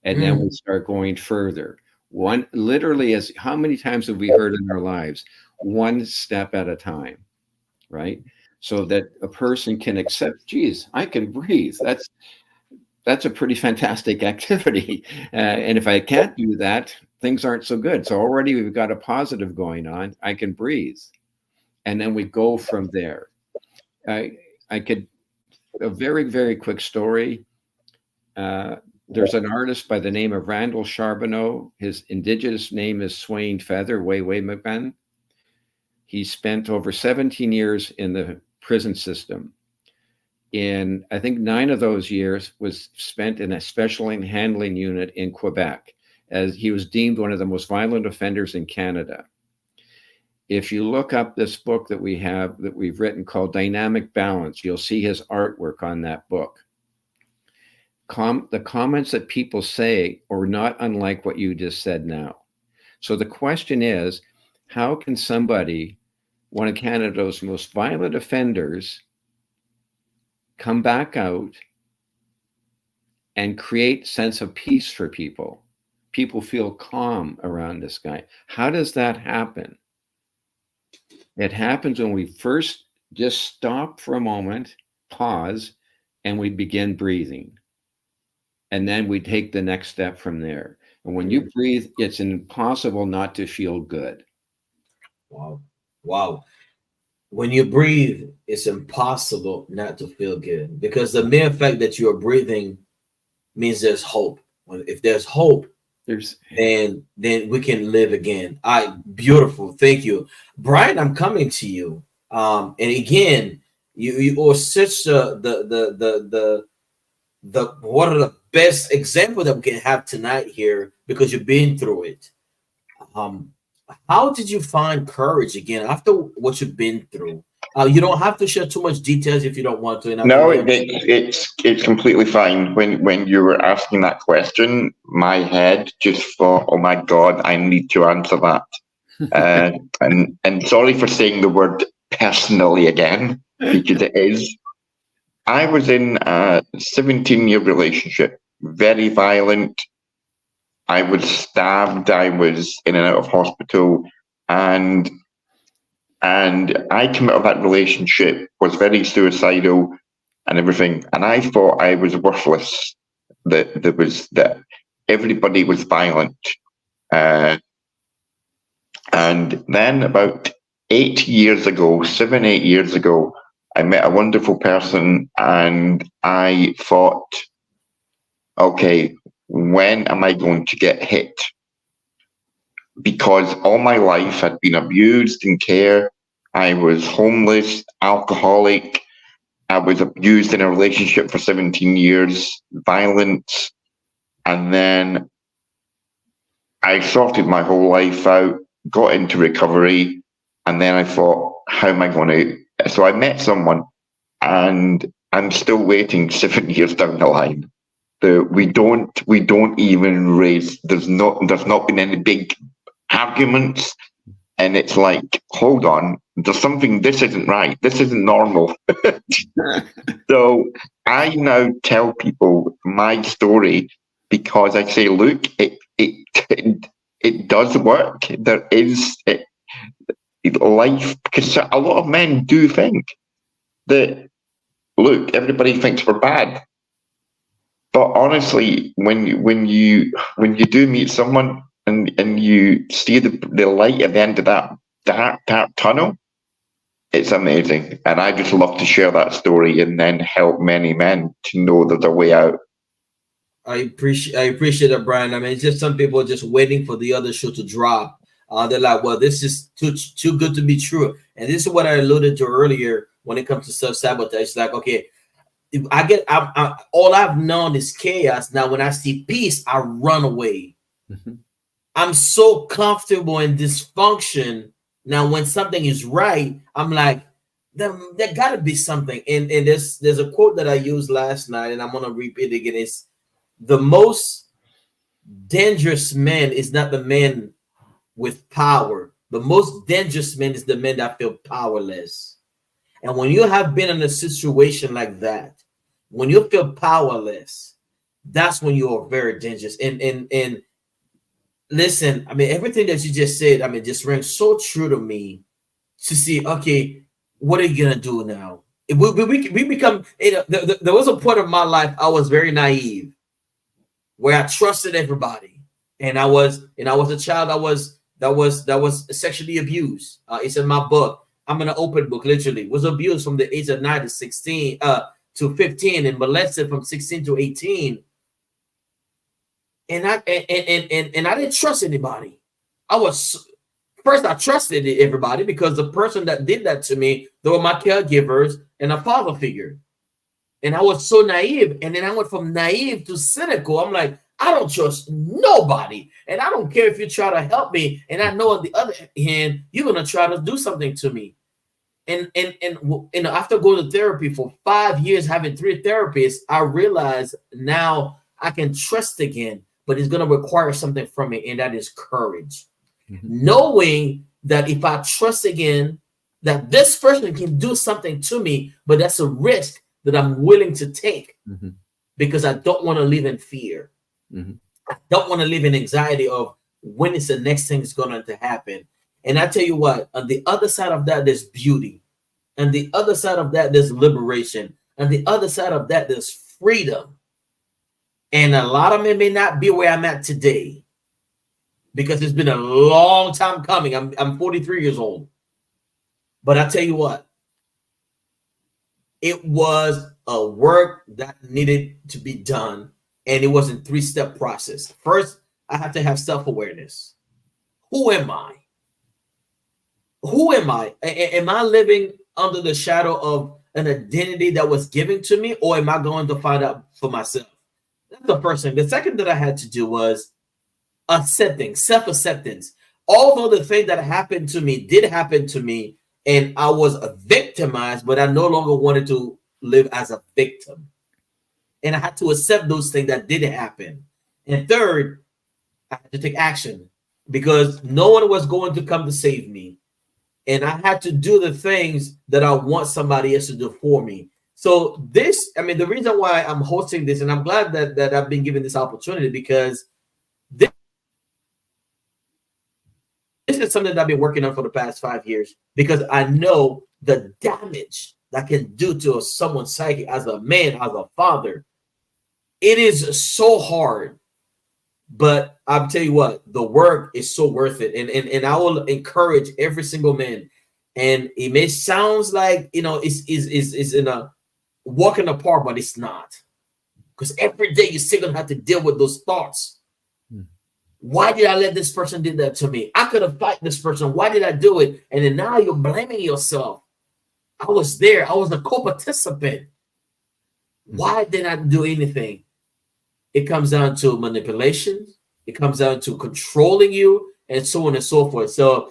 And then we start going further. One, literally, as how many times have we heard in our lives, one step at a time, right? So that a person can accept, geez, I can breathe. That's a pretty fantastic activity. And if I can't do that, things aren't so good. So already we've got a positive going on. I can breathe. And then we go from there. I could, a very, very quick story. There's an artist by the name of Randall Charbonneau. His indigenous name is Swain Feather, Way McMahon. He spent over 17 years in the prison system. In, I think 9 of those years was spent in a special handling unit in Quebec, as he was deemed one of the most violent offenders in Canada. If you look up this book that we've written called Dynamic Balance, you'll see his artwork on that book. The comments that people say are not unlike what you just said now. So the question is, how can somebody, one of Canada's most violent offenders, come back out and create sense of peace for people? People feel calm around this guy. How does that happen? It happens when we first just stop for a moment, pause, and we begin breathing. And then we take the next step from there. And when you breathe, it's impossible not to feel good. Wow. Wow. When you breathe, it's impossible not to feel good, because the mere fact that you're breathing means there's hope. If there's hope, then we can live again. Beautiful. Thank you. Brian, I'm coming to you. And again, you are such the one of the best example that we can have tonight here, because you've been through it. How did you find courage again after what you've been through? You don't have to share too much details if you don't want to. No, it's completely fine. When you were asking that question, my head just thought, "Oh my God, I need to answer that." And sorry for saying the word personally again, because it is. I was in a 17-year relationship, very violent. I was stabbed. I was in and out of hospital, and I came out of that relationship, was very suicidal and everything. And I thought I was worthless. That everybody was violent. And then about 8 years ago, 7-8 years ago, I met a wonderful person, and I thought, okay, when am I going to get hit? Because all my life I'd been abused in care. I was homeless, alcoholic. I was abused in a relationship for 17 years, violence. And then I sorted my whole life out, got into recovery. And then I thought, how am I going to? So I met someone, and I'm still waiting 7 years down the line. We don't even raise. There's not been any big arguments, and it's like, hold on, there's something. This isn't right. This isn't normal. So I now tell people my story, because I say, look, it does work. There is life, because a lot of men do think that, look, everybody thinks we're bad. But honestly, when you do meet someone and you see the light at the end of that dark tunnel, it's amazing. And I just love to share that story and then help many men to know there's a way out. appreciate it, Brian. I mean, it's just some people are just waiting for the other shoe to drop. They're like, well, this is too good to be true. And this is what I alluded to earlier when it comes to self-sabotage. It's like, okay, if all I've known is chaos. Now, when I see peace, I run away. Mm-hmm. I'm so comfortable in dysfunction. Now, when something is right, I'm like, there got to be something. And there's a quote that I used last night, and I'm going to repeat it again. It's the most dangerous man is not the man with power. The most dangerous man is the man that feel powerless. And when you have been in a situation like that, when you feel powerless, that's when you are very dangerous. And listen, I mean, everything that you just said, I mean, just rang so true to me to see, okay, what are you going to do now? We become, you know, there was a point of my life I was very naive, where I trusted everybody. And I was a child that was sexually abused. It's in my book. I'm in an open book, literally. Was abused from the age of 9 to 16 to 15 and molested from 16 to 18. And I didn't trust anybody. I trusted everybody because the person that did that to me, they were my caregivers and a father figure. And I was so naive. And then I went from naive to cynical. I'm like, I don't trust nobody. And I don't care if you try to help me. And I know on the other hand, you're going to try to do something to me. And after going to therapy for 5 years, having 3 therapists, I realized now I can trust again, but it's going to require something from me. And that is courage. Mm-hmm. Knowing that if I trust again, that this person can do something to me, but that's a risk that I'm willing to take. Mm-hmm. Because I don't want to live in fear. Mm-hmm. I don't want to live in anxiety of when is the next thing is going to happen. And I tell you what, on the other side of that, there's beauty. And the other side of that, there's liberation. And the other side of that, there's freedom. And a lot of it may not be where I'm at today, because it's been a long time coming. I'm 43 years old. But I tell you what, it was a work that needed to be done. And it was a 3-step process. First, I have to have self-awareness. Who am I? Who am I? Am I living under the shadow of an identity that was given to me, or am I going to find out for myself? That's the first thing. The second that I had to do was accepting, self-acceptance. Although the thing that happened to me did happen to me, and I was victimized, but I no longer wanted to live as a victim. And I had to accept those things that did happen. And third, I had to take action, because no one was going to come to save me. And I had to do the things that I want somebody else to do for me. So this, I mean, the reason why I'm hosting this, and I'm glad that I've been given this opportunity, because this is something that I've been working on for the past 5 years, because I know the damage that can do to someone's psyche as a man, as a father. It is so hard, but I'll tell you what, the work is so worth it. And I will encourage every single man. And it may sound like, you know, it's in a walk in the park, but it's not. Because every day you're still gonna have to deal with those thoughts. Why did I let this person do that to me? I could have fought this person. Why did I do it? And then now you're blaming yourself. I was there. I was a co-participant. Why did I do anything? It comes down to manipulation. It comes down to controlling you, and so on and so forth. So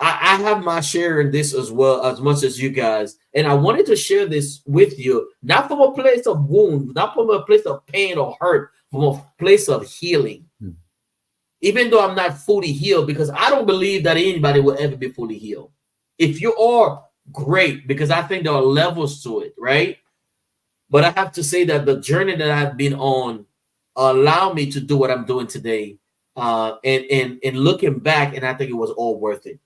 I have my share in this as well, as much as you guys. And I wanted to share this with you, not from a place of wound, not from a place of pain or hurt, from a place of healing. Even though I'm not fully healed, because I don't believe that anybody will ever be fully healed. If you are, great, because I think there are levels to it, right? But I have to say that the journey that I've been on allowed me to do what I'm doing today. And looking back, and I think it was all worth it.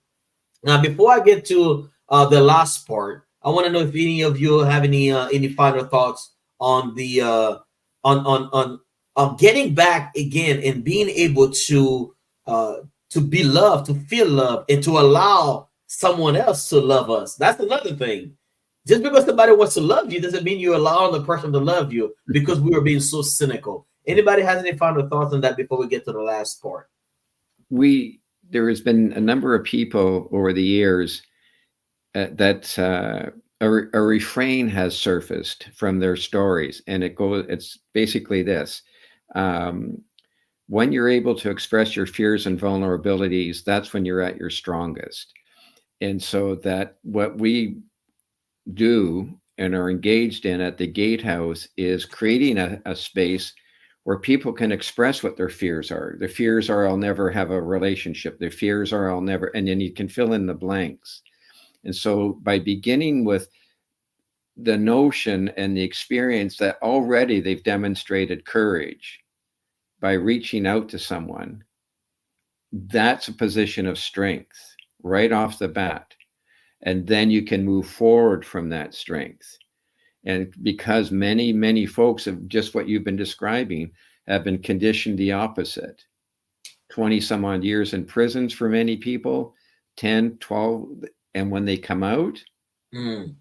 Now, before I get to the last part, I want to know if any of you have any final thoughts on the on getting back again and being able to be loved, to feel loved, and to allow someone else to love us. That's another thing. Just because somebody wants to love you doesn't mean you're allowing the person to love you, because we are being so cynical. Anybody has any final thoughts on that before we get to the last part? There has been a number of people over the years that a refrain has surfaced from their stories, and it's basically this: when you're able to express your fears and vulnerabilities, that's when you're at your strongest. And so that what we do and are engaged in at the Gatehouse is creating a space where people can express what their fears are. Their fears are, I'll never have a relationship. Their fears are, I'll never, and then you can fill in the blanks. And so by beginning with the notion and the experience that already they've demonstrated courage by reaching out to someone, that's a position of strength right off the bat. And then you can move forward from that strength. And because many, many folks have just what you've been describing have been conditioned the opposite. 20 some odd years in prisons for many people, 10, 12. And when they come out to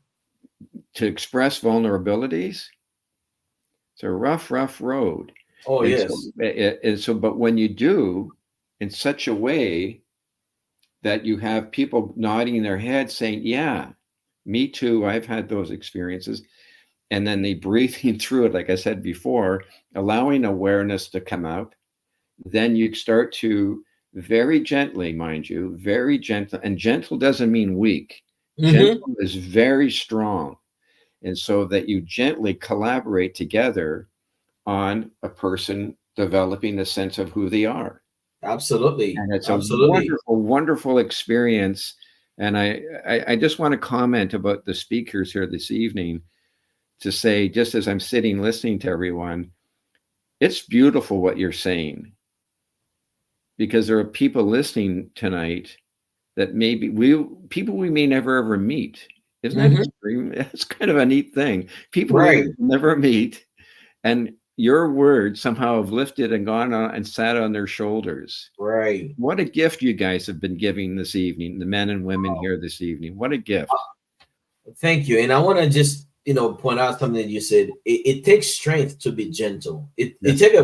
express vulnerabilities, it's a rough, rough road. Oh, yes. But when you do in such a way that you have people nodding their head saying, yeah, me too, I've had those experiences. And then they breathing through it, like I said before, allowing awareness to come out. Then you start to very gently, mind you, very gentle. And gentle doesn't mean weak. Gentle is very strong. And so that you gently collaborate together on a person developing a sense of who they are. Absolutely. And it's a wonderful, wonderful experience. And I just want to comment about the speakers here this evening to say, just as I'm sitting listening to everyone, it's beautiful what you're saying. Because there are people listening tonight that maybe people we may never ever meet. Isn't that extreme? It's kind of a neat thing. People we never meet, and your words somehow have lifted and gone on and sat on their shoulders. Right. What a gift you guys have been giving this evening, the men and women here this evening. What a gift. Thank you. And I want to just, point out something that you said. It takes strength to be gentle. It takes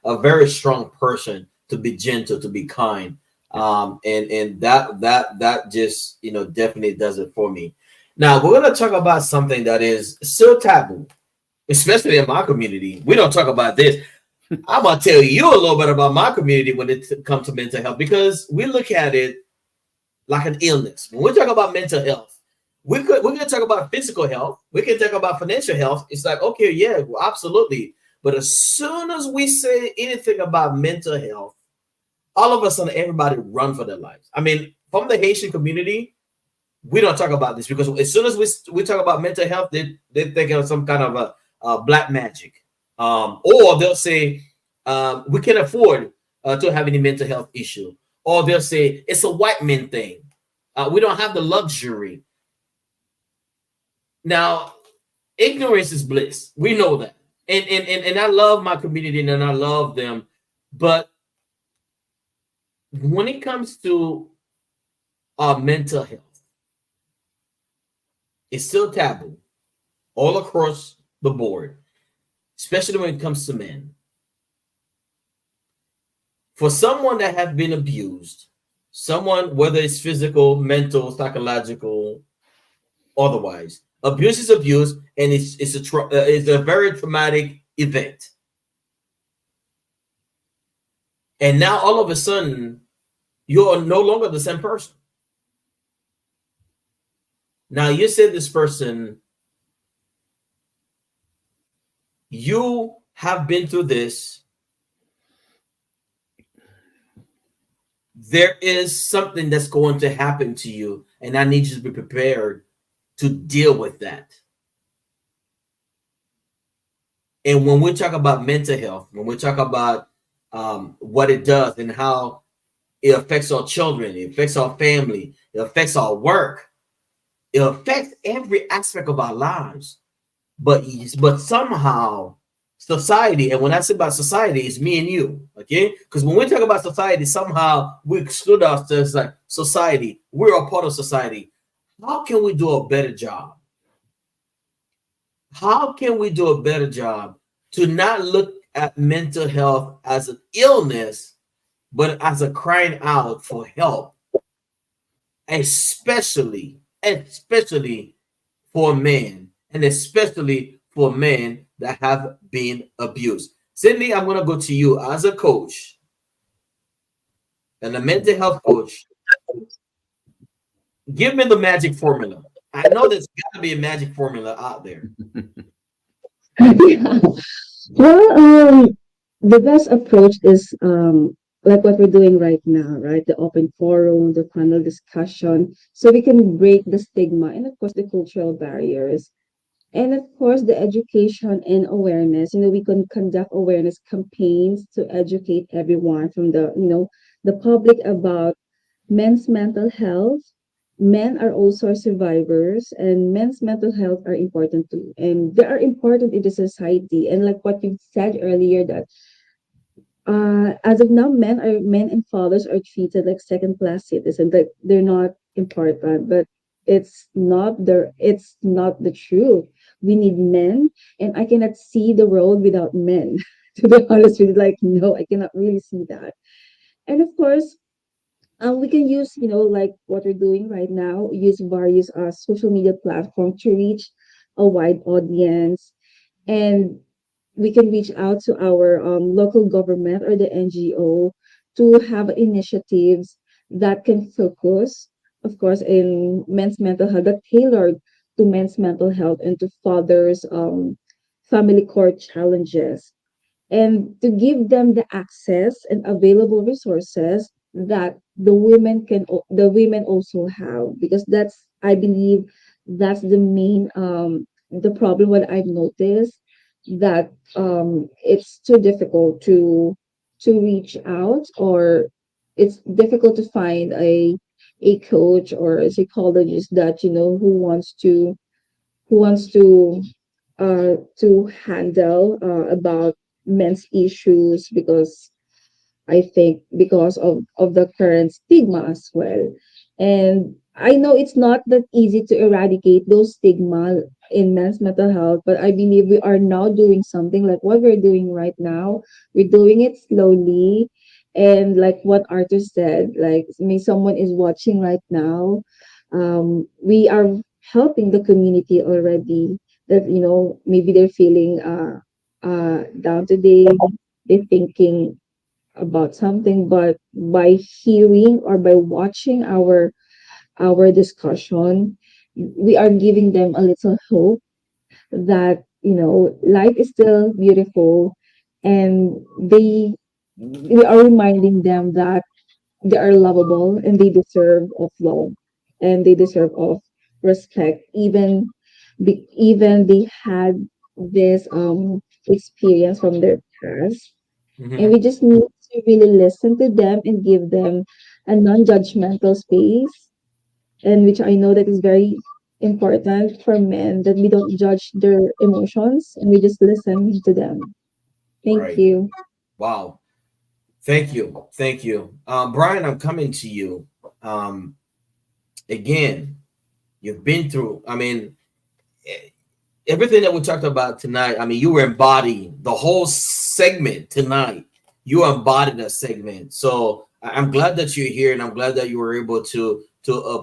a very strong person to be gentle, to be kind. And that just, definitely does it for me. Now, we're going to talk about something that is still taboo, especially in my community. We don't talk about this. I'm going to tell you a little bit about my community when it comes to mental health, because we look at it like an illness. When we talk about mental health, we're going to talk about physical health. We can talk about financial health. It's like, okay, yeah, well, absolutely. But as soon as we say anything about mental health, all of a sudden, everybody run for their lives. I mean, from the Haitian community, we don't talk about this because as soon as we talk about mental health, they think of some kind of a black magic. Or they'll say, we can't afford to have any mental health issue. Or they'll say, it's a white man thing. We don't have the luxury. Now, ignorance is bliss. We know that. And I love my community and I love them. But when it comes to mental health, it's still taboo all across the board, especially when it comes to men. For someone that has been abused, someone, whether it's physical, mental, psychological, otherwise, abuse is abuse, and it's a very traumatic event. And now all of a sudden, you're no longer the same person. Now you said this person, you have been through this. There is something that's going to happen to you, and I need you to be prepared to deal with that. And when we talk about mental health, when we talk about what it does and how it affects our children, it affects our family, it affects our work, it affects every aspect of our lives. But somehow society, and when I say about society, it's me and you, okay? Because when we talk about society, somehow we exclude ourselves like society. We're a part of society. How can we do a better job? How can we do a better job to not look at mental health as an illness, but as a crying out for help, especially for men, and especially for men that have been abused. Zenly, I'm going to go to you as a coach and a mental health coach. Give me the magic formula. I know there's got to be a magic formula out there. Yeah. Well, the best approach is like what we're doing right now, right? The open forum, the panel discussion, so we can break the stigma and of course the cultural barriers. And of course, the education and awareness. We can conduct awareness campaigns to educate everyone from the public about men's mental health. Men are also survivors, and men's mental health are important too. And they are important in the society. And like what you said earlier, that as of now, men and fathers are treated like second class citizens. That they're not important, but it's not the truth. We need men, and I cannot see the world without men. To be honest with you, like no, I cannot really see that. And of course, we can use, like what we're doing right now, use various social media platforms to reach a wide audience, and we can reach out to our local government or the NGO to have initiatives that can focus, of course, in men's mental health, that tailored to men's mental health and to fathers' family court challenges, and to give them the access and available resources that the women also have, because that's, I believe, that's the main the problem. What I've noticed, that it's too difficult to reach out, or it's difficult to find a coach or a psychologist that who wants to handle about men's issues, because I think because of the current stigma as well. And I know it's not that easy to eradicate those stigma in men's mental health, but I believe we are now doing something like what we're doing right now. We're doing it slowly. And like what Arthur said, like maybe someone is watching right now. We are helping the community already, that maybe they're feeling down today, they're thinking about something, but by hearing or by watching our discussion, we are giving them a little hope that life is still beautiful, and we are reminding them that they are lovable and they deserve of love, and they deserve of respect, even they had this experience from their past. And we Mhm. just need to really listen to them and give them a non-judgmental space, and which I know that is very important for men, that we don't judge their emotions and we just listen to them. Thank Right. you. Wow. Thank you. Thank you. Brian, I'm coming to you. Um, Again, you've been through, I mean, everything that we talked about tonight. I mean, you were embodying the whole segment tonight. You embodied that segment. So I'm glad that you're here, and I'm glad that you were able to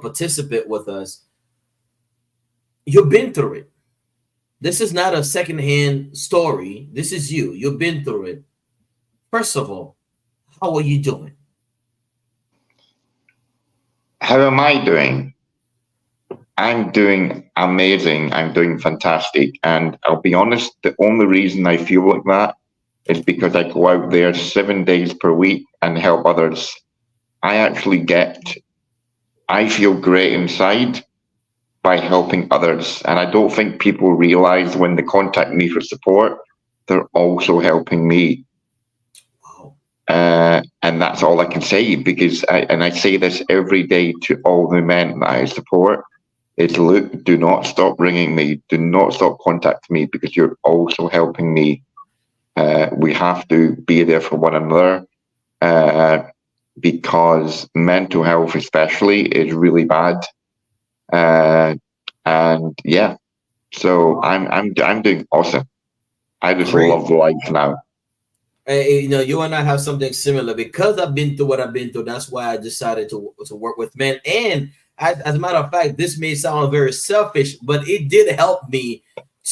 participate with us. You've been through it. This is not a secondhand story. This is you. You've been through it. First of all, how are you doing? How am I doing? I'm doing amazing. I'm doing fantastic. And I'll be honest, the only reason I feel like that is because I go out there 7 days per week and help others. I feel great inside by helping others. And I don't think people realize when they contact me for support, they're also helping me. Wow. And that's all I can say, because I say this every day to all the men that I support, is look, do not stop ringing me. Do not stop contacting me, because you're also helping me. We have to be there for one another, because mental health especially is really bad. And yeah, so I'm doing awesome. I just Great. love life now. you know, you and I have something similar because I've been through what I've been through. That's why I decided to work with men. And as a matter of fact, this may sound very selfish, but it did help me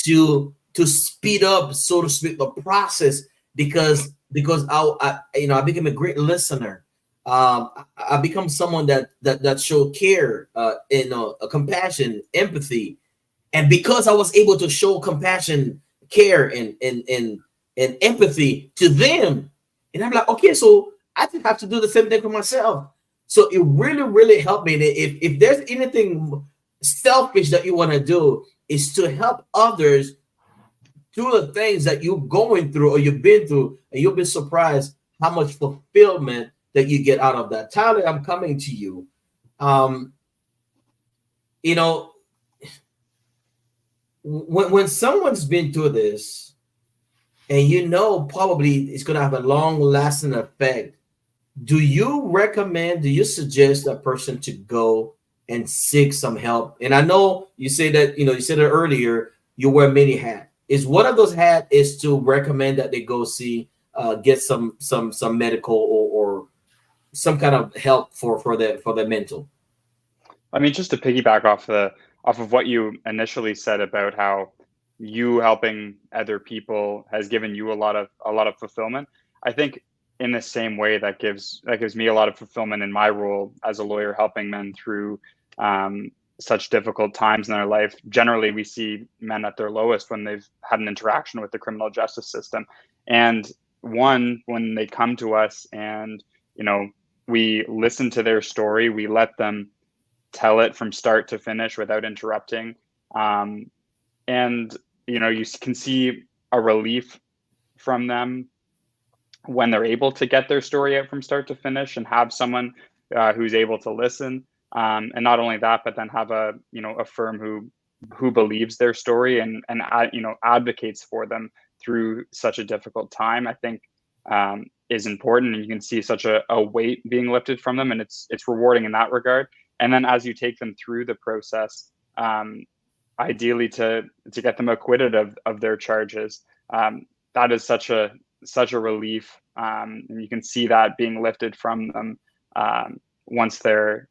to speed up, so to speak, the process because I you know, I became a great listener. I become someone that showed care, you know, compassion, empathy, and because I was able to show compassion, care, and empathy to them, and I'm like, okay, so I just have to do the same thing for myself. So it really, really helped me. If there's anything selfish that you want to do, is to help others through the things that you're going through or you've been through, and you'll be surprised how much fulfillment that you get out of that. Tyler, I'm coming to you. You know, when someone's been through this, and you know probably it's going to have a long-lasting effect, do you suggest a person to go and seek some help? And I know you say that, you know, you said it earlier, you wear many hats. Is one of those hats is to recommend that they go see, get some medical or some kind of help for their mental? I mean, just to piggyback off of what you initially said about how you helping other people has given you a lot of fulfillment. I think in the same way that gives me a lot of fulfillment in my role as a lawyer, helping men through such difficult times in their life. Generally, we see men at their lowest when they've had an interaction with the criminal justice system. And when they come to us and, you know, we listen to their story, we let them tell it from start to finish without interrupting. And, you know, you can see a relief from them when they're able to get their story out from start to finish and have someone who's able to listen. And not only that, but then have a firm who believes their story and advocates for them through such a difficult time, I think is important. And you can see such a weight being lifted from them, and it's rewarding in that regard. And then as you take them through the process, ideally to get them acquitted of their charges, that is such a relief, and you can see that being lifted from them once they're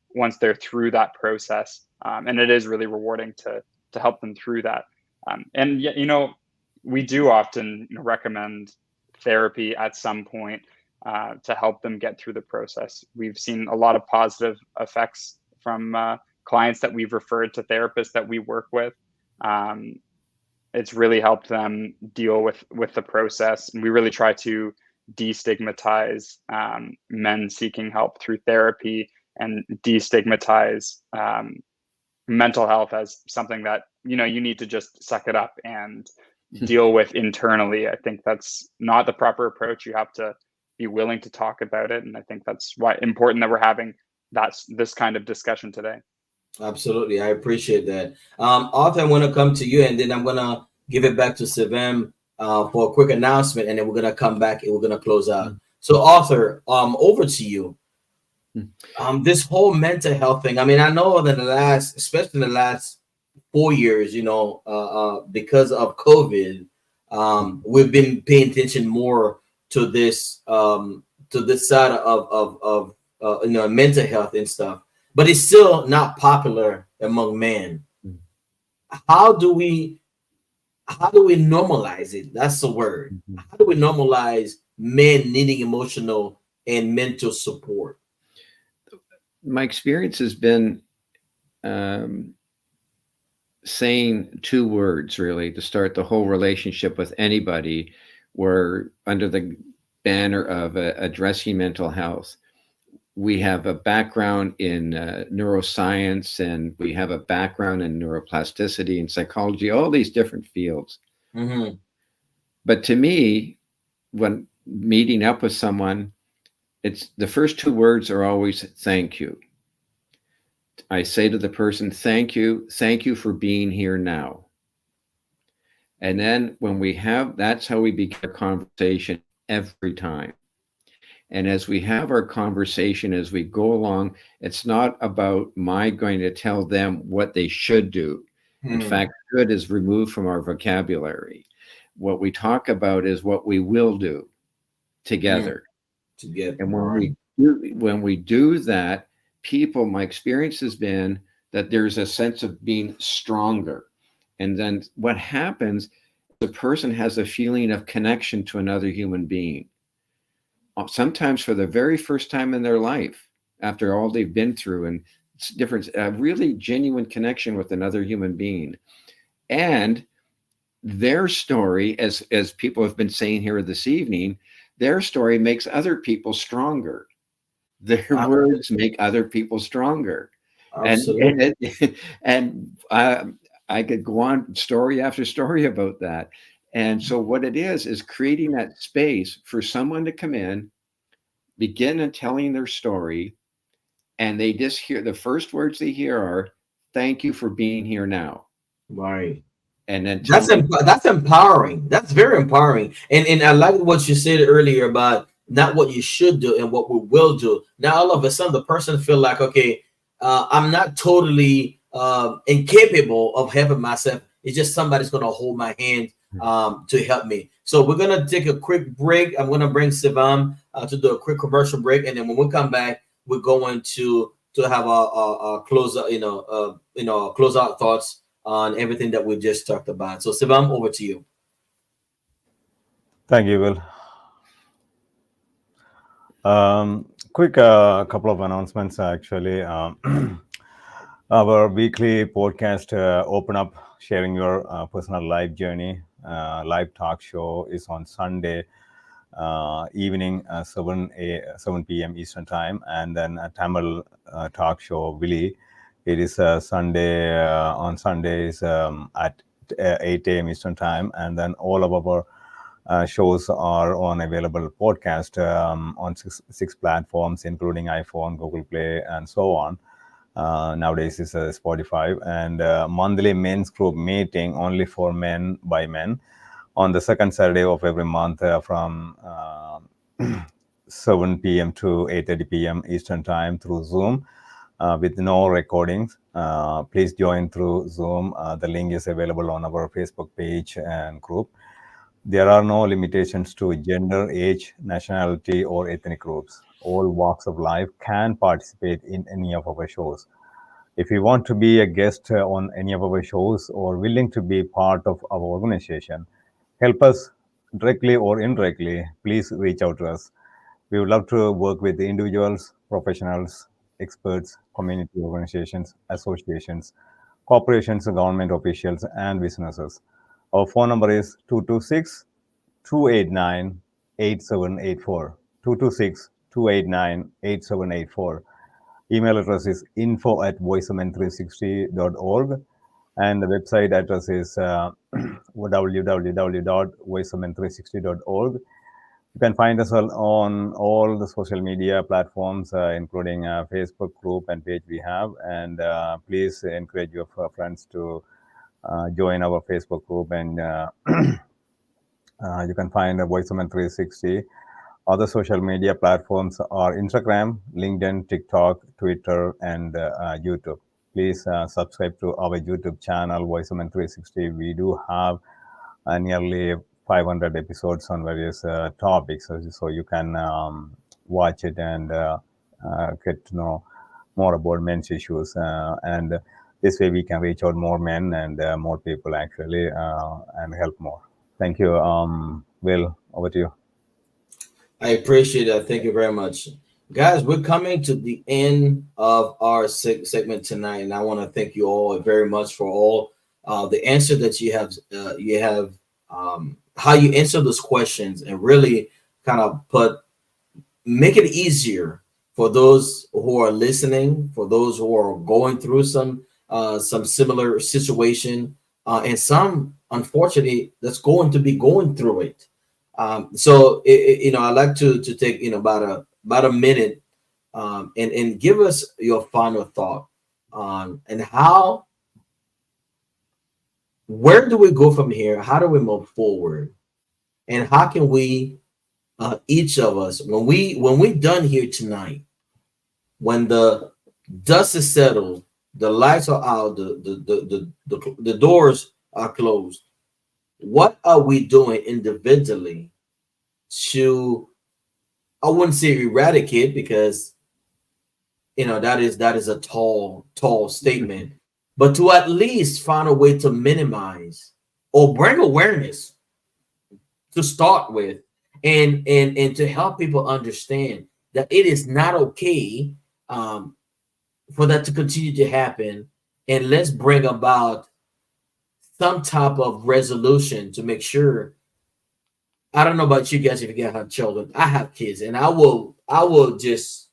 through that process, and it is really rewarding to help them through that. And yet, you know, we do often recommend therapy at some point to help them get through the process. We've seen a lot of positive effects from clients that we've referred to therapists that we work with. It's really helped them deal with the process. And we really try to destigmatize men seeking help through therapy and destigmatize mental health as something that, you know, you need to just suck it up and deal with internally. I think that's not the proper approach. You have to be willing to talk about it. And I think that's why important that we're having this kind of discussion today. Absolutely. I appreciate that. Arthur, I want to come to you, and then I'm going to give it back to Sivam for a quick announcement, and then we're going to come back and we're going to close out. So Arthur, over to you. This whole mental health thing. I mean, I know that especially in the last 4 years, you know, because of COVID, we've been paying attention more to this side of you know, mental health and stuff, but it's still not popular among men. How do we normalize it? That's the word. How do we normalize men needing emotional and mental support? My experience has been saying 2 words really to start the whole relationship with anybody. We're under the banner of addressing mental health. We have a background in neuroscience, and we have a background in neuroplasticity and psychology, all these different fields. Mm-hmm. But to me, when meeting up with someone, it's the first 2 words are always thank you. I say to the person, thank you for being here now. And then when we have, that's how we begin a conversation every time. And as we have our conversation, as we go along, it's not about my going to tell them what they should do. In fact, good is removed from our vocabulary. What we talk about is what we will do. together. Together. And when we do that, my experience has been that there's a sense of being stronger. And then what happens, the person has a feeling of connection to another human being. Sometimes for the very first time in their life, after all they've been through, and different, a really genuine connection with another human being. And their story, as people have been saying here this evening, their story makes other people stronger. Their words make other people stronger. Absolutely. And I could go on story after story about that. And so what it is creating that space for someone to come in, begin and telling their story, and they just hear the first words they hear are, "Thank you for being here now." Right. And then that's empowering. That's very empowering. And I like what you said earlier about not what you should do and what we will do. Now all of a sudden the person feel like, okay, I'm not totally incapable of helping myself. It's just somebody's gonna hold my hand to help me. So we're gonna take a quick break. I'm gonna bring Sivam to do a quick commercial break, and then when we come back, we're going to have a close, close out thoughts on everything that we just talked about. So Sivam, over to you. Thank you, Will. Quick couple of announcements, actually. Our weekly podcast, Open Up, sharing your personal life journey. Live talk show is on Sunday evening, 7 p.m. Eastern Time. And then a Tamil talk show, Willy. It is Sunday on Sundays at 8 a.m. Eastern Time. And then all of our shows are on available podcast on six platforms, including iPhone, Google Play, and so on. Nowadays is Spotify. And monthly men's group meeting only for men by men on the second Saturday of every month from 7 p.m. to 8:30 p.m. Eastern Time through Zoom with no recordings. Please join through Zoom. The link is available on our Facebook page and group. There are no limitations to gender, age, nationality, or ethnic groups. All walks of life can participate in any of our shows. If you want to be a guest on any of our shows or willing to be part of our organization, help us directly or indirectly, please reach out to us. We would love to work with individuals, professionals, experts, community organizations, associations, corporations, government officials, and businesses. Our phone number is 226-289-8784. 226-289-8784. Email address is info@voiceofmen360.org. And the website address is www.voiceofmen360.org. You can find us on all the social media platforms, including Facebook group and page we have. And please encourage your friends to join our Facebook group. And you can find Voice of Men 360. Other social media platforms are Instagram, LinkedIn, TikTok, Twitter, and YouTube. Please subscribe to our YouTube channel, Voice of Men 360. We do have nearly 500 episodes on various topics, so you can watch it and get to know more about men's issues. And this way we can reach out more men and more people, actually, and help more. Thank you. Will, over to you. I appreciate that. Thank you very much. Guys, we're coming to the end of our segment tonight, and I want to thank you all very much for all the answer that you have how you answer those questions, and really kind of make it easier for those who are listening, for those who are going through some similar situation, and some, unfortunately, that's going to be going through it. So I'd like to take about a minute and give us your final thought on and where do we go from here? How do we move forward? And how can we, each of us, when we're done here tonight, when the dust is settled, the lights are out, the doors are closed, what are we doing individually to I wouldn't say eradicate, because that is a tall statement, but to at least find a way to minimize or bring awareness to start with, and to help people understand that it is not okay, for that to continue to happen, and let's bring about some type of resolution to make sure. I don't know about you guys if you guys have children. I have kids, and I will just,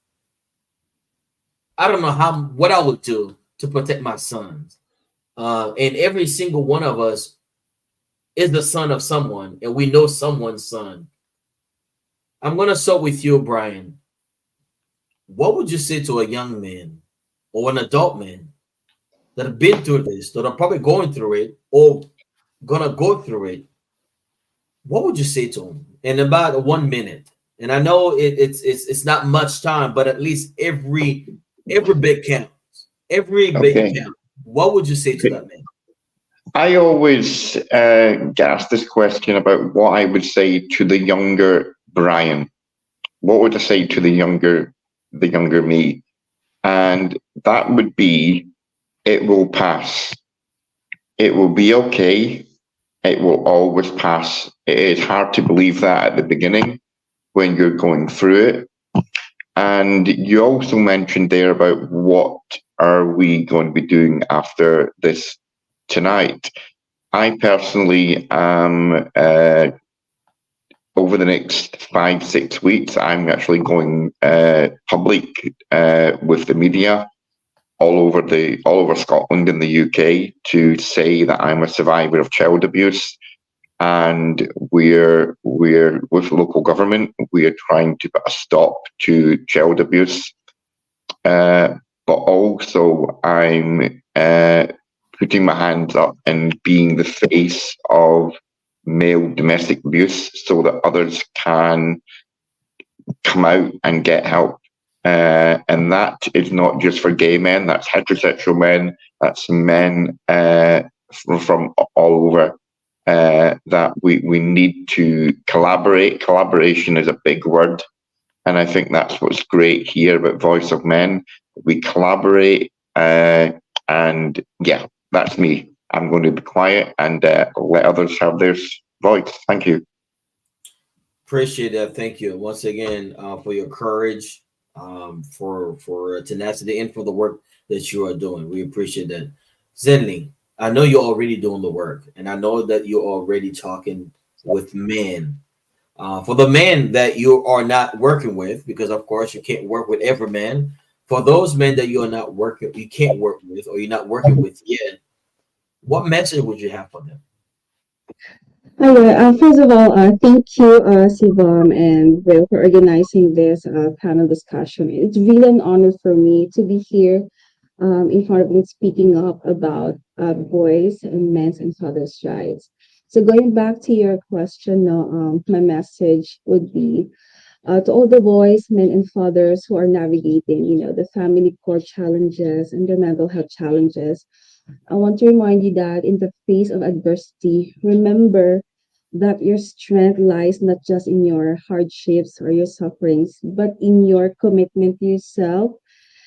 I don't know what I would do to protect my sons. And every single one of us is the son of someone, and we know someone's son. I'm gonna start with you, Brian. What would you say to a young man or an adult man that have been through this, that are probably going through it, or gonna go through it? What would you say to them in about 1 minute? And I know it's not much time, but at least every bit counts. Every bit Okay. counts. What would you say to that man? I always get asked this question about what I would say to the younger Brian. What would I say to the younger me? And that would be, it will pass. It will be okay. It will always pass. It is hard to believe that at the beginning when you're going through it. And you also mentioned there about what are we going to be doing after this tonight. I personally am, over the next 5-6 weeks, I'm actually going public with the media all over Scotland and the UK to say that I'm a survivor of child abuse, and we're with local government. We are trying to put a stop to child abuse, but also I'm putting my hands up and being the face of male domestic abuse, so that others can come out and get help. And that is not just for gay men, that's heterosexual men, that's men from all over, that we need to collaborate. Collaboration is a big word, and I think that's what's great here about Voice of Men. We collaborate, and yeah, that's me. I'm going to be quiet and let others have their voice. Thank you. Appreciate that. Thank you once again for your courage, for tenacity, and for the work that you are doing. We appreciate that. Zenly, I know you're already doing the work, and I know that you're already talking with men. For the men that you are not working with, because of course you can't work with every man. For those men that you are not working, you can't work with, or you're not working with yet, what message would you have for them? Hi there. First of all, thank you, Sivam and Will, for organizing this panel discussion. It's really an honor for me to be here in front of you speaking up about boys and men's and fathers' rights. So going back to your question, my message would be to all the boys, men, and fathers who are navigating, the family court challenges and their mental health challenges. I want to remind you that in the face of adversity, remember that your strength lies not just in your hardships or your sufferings, but in your commitment to yourself,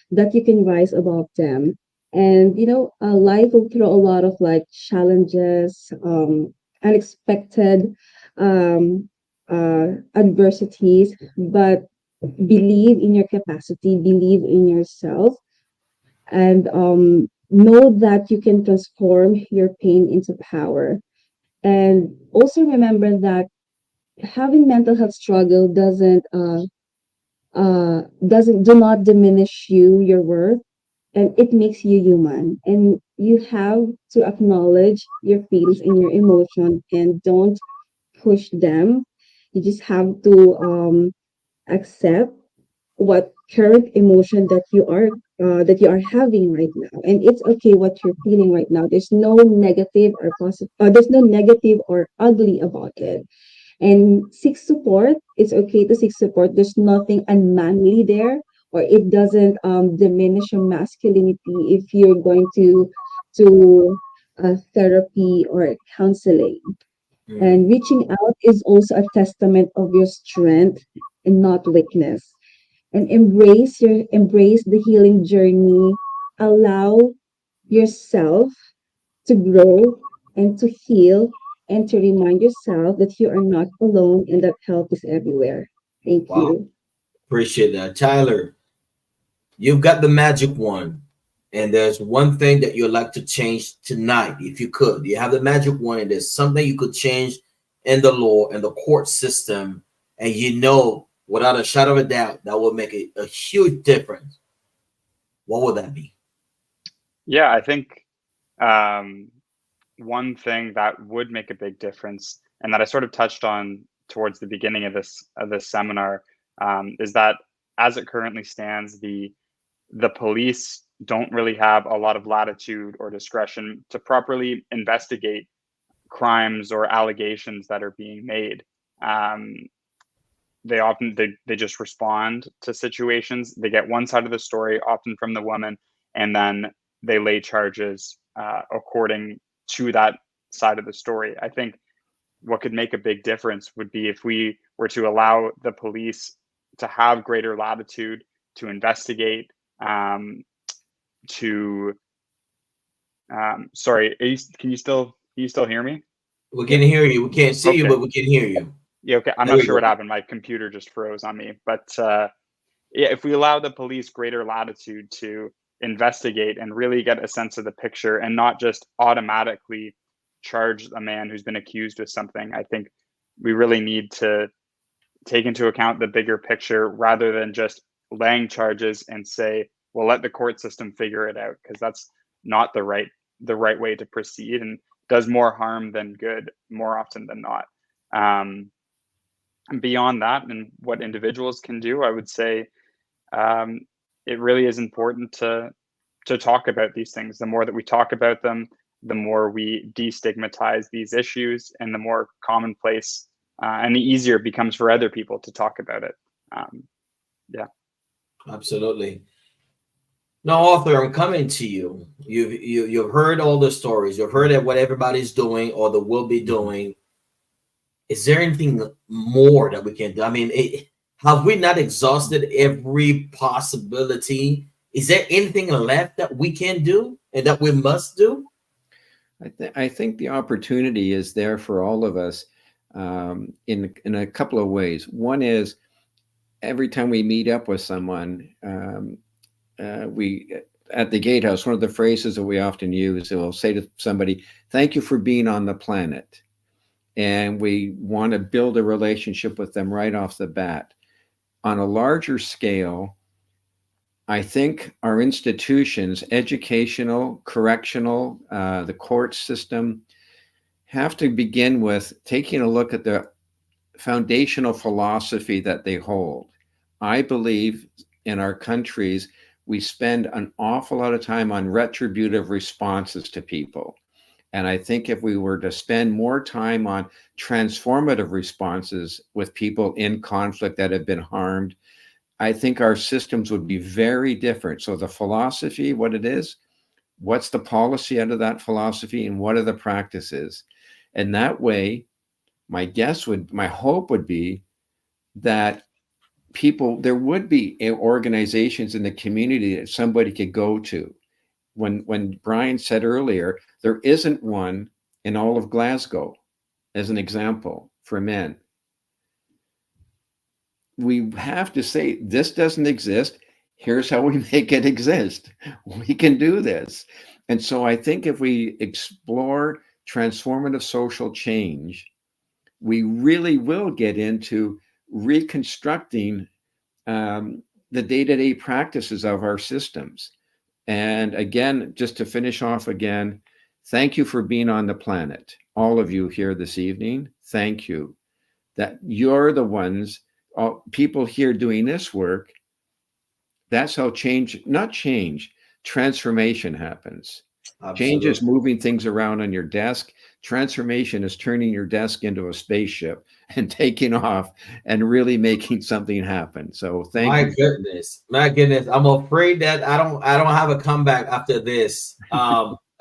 that you can rise above them. And life will throw a lot of like challenges, unexpected adversities, but believe in your capacity, believe in yourself, and know that you can transform your pain into power. And also remember that having mental health struggle doesn't do not diminish your worth, and it makes you human. And you have to acknowledge your feelings and your emotion, and don't push them. You just have to accept what current emotion that you are having right now, and it's okay what you're feeling right now. There's no negative or positive, there's no negative or ugly about it. And seek support. It's okay to seek support. There's nothing unmanly there, or it doesn't diminish your masculinity if you're going to therapy or counseling. Mm, And reaching out is also a testament of your strength and not weakness. And embrace the healing journey. Allow yourself to grow and to heal and to remind yourself that you are not alone and that help is everywhere. Thank Wow. you. Appreciate that. Tyler, you've got the magic wand, and there's one thing that you'd like to change tonight, if you could. You have the magic wand, and there's something you could change in the law and the court system, and you know, without a shadow of a doubt, that will make a huge difference. What would that be? Yeah, I think one thing that would make a big difference, and that I sort of touched on towards the beginning of this seminar, is that as it currently stands, the police don't really have a lot of latitude or discretion to properly investigate crimes or allegations that are being made. They often they just respond to situations. They get one side of the story, often from the woman, and then they lay charges according to that side of the story. I think what could make a big difference would be if we were to allow the police to have greater latitude to investigate, sorry, can you still hear me? We can hear you. We can't see you, Okay. but we can hear you. Yeah, okay. I'm There not we sure what go. happened. My computer just froze on me. But yeah, if we allow the police greater latitude to investigate and really get a sense of the picture and not just automatically charge a man who's been accused of something, I think we really need to take into account the bigger picture rather than just laying charges and say, well, let the court system figure it out, because that's not the right way to proceed and does more harm than good more often than not. And beyond that, and what individuals can do, I would say it really is important to talk about these things. The more that we talk about them, the more we destigmatize these issues, and the more commonplace and the easier it becomes for other people to talk about it. Yeah. Absolutely. Now, author, I'm coming to you. You've heard all the stories. You've heard what everybody's doing or that will be doing. Is there anything more that we can do? I mean, have we not exhausted every possibility? Is there anything left that we can do and that we must do? I think the opportunity is there for all of us in a couple of ways. One is every time we meet up with someone, we at the Gatehouse, one of the phrases that we often use, we'll say to somebody, "Thank you for being on the planet." And we want to build a relationship with them right off the bat. On a larger scale, I think our institutions, educational, correctional, the court system, have to begin with taking a look at the foundational philosophy that they hold. I believe in our countries, we spend an awful lot of time on retributive responses to people. And I think if we were to spend more time on transformative responses with people in conflict that have been harmed, I think our systems would be very different. So the philosophy, what it is, what's the policy out of that philosophy, and what are the practices? And that way, my hope would be that there would be organizations in the community that somebody could go to. When Brian said earlier, there isn't one in all of Glasgow, as an example, for men. We have to say, this doesn't exist. Here's how we make it exist. We can do this. And so I think if we explore transformative social change, we really will get into reconstructing the day-to-day practices of our systems. And again, just to finish off again, thank you for being on the planet. All of you here this evening, thank you. That you're the ones, people here doing this work, that's how transformation happens. Absolutely. Change is moving things around on your desk. Transformation is turning your desk into a spaceship and taking off and really making something happen. So thank you. My goodness. I'm afraid that I don't have a comeback after this.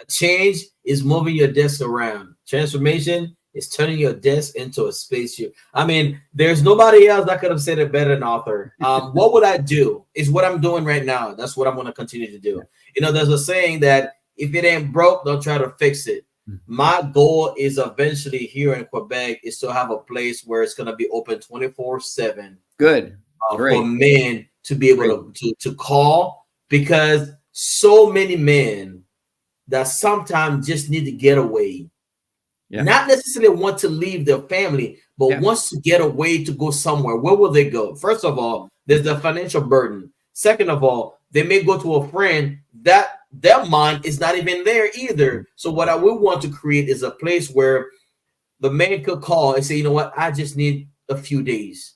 Change is moving your desk around. Transformation is turning your desk into a space. I mean, there's nobody else that could have said it better than author. What would I do is what I'm doing right now. That's what I'm going to continue to do. You know, there's a saying that if it ain't broke, don't try to fix it. My goal is eventually here in Quebec is to have a place where it's going to be open 24/7. Good. For men to be able to call, because so many men that sometimes just need to get away. Not necessarily want to leave their family, but wants to get away to go somewhere. Where will they go? First of all, there's the financial burden. Second of all, they may go to a friend that their mind is not even there either. So what I would want to create is a place where the man could call and say, you know what, I just need a few days.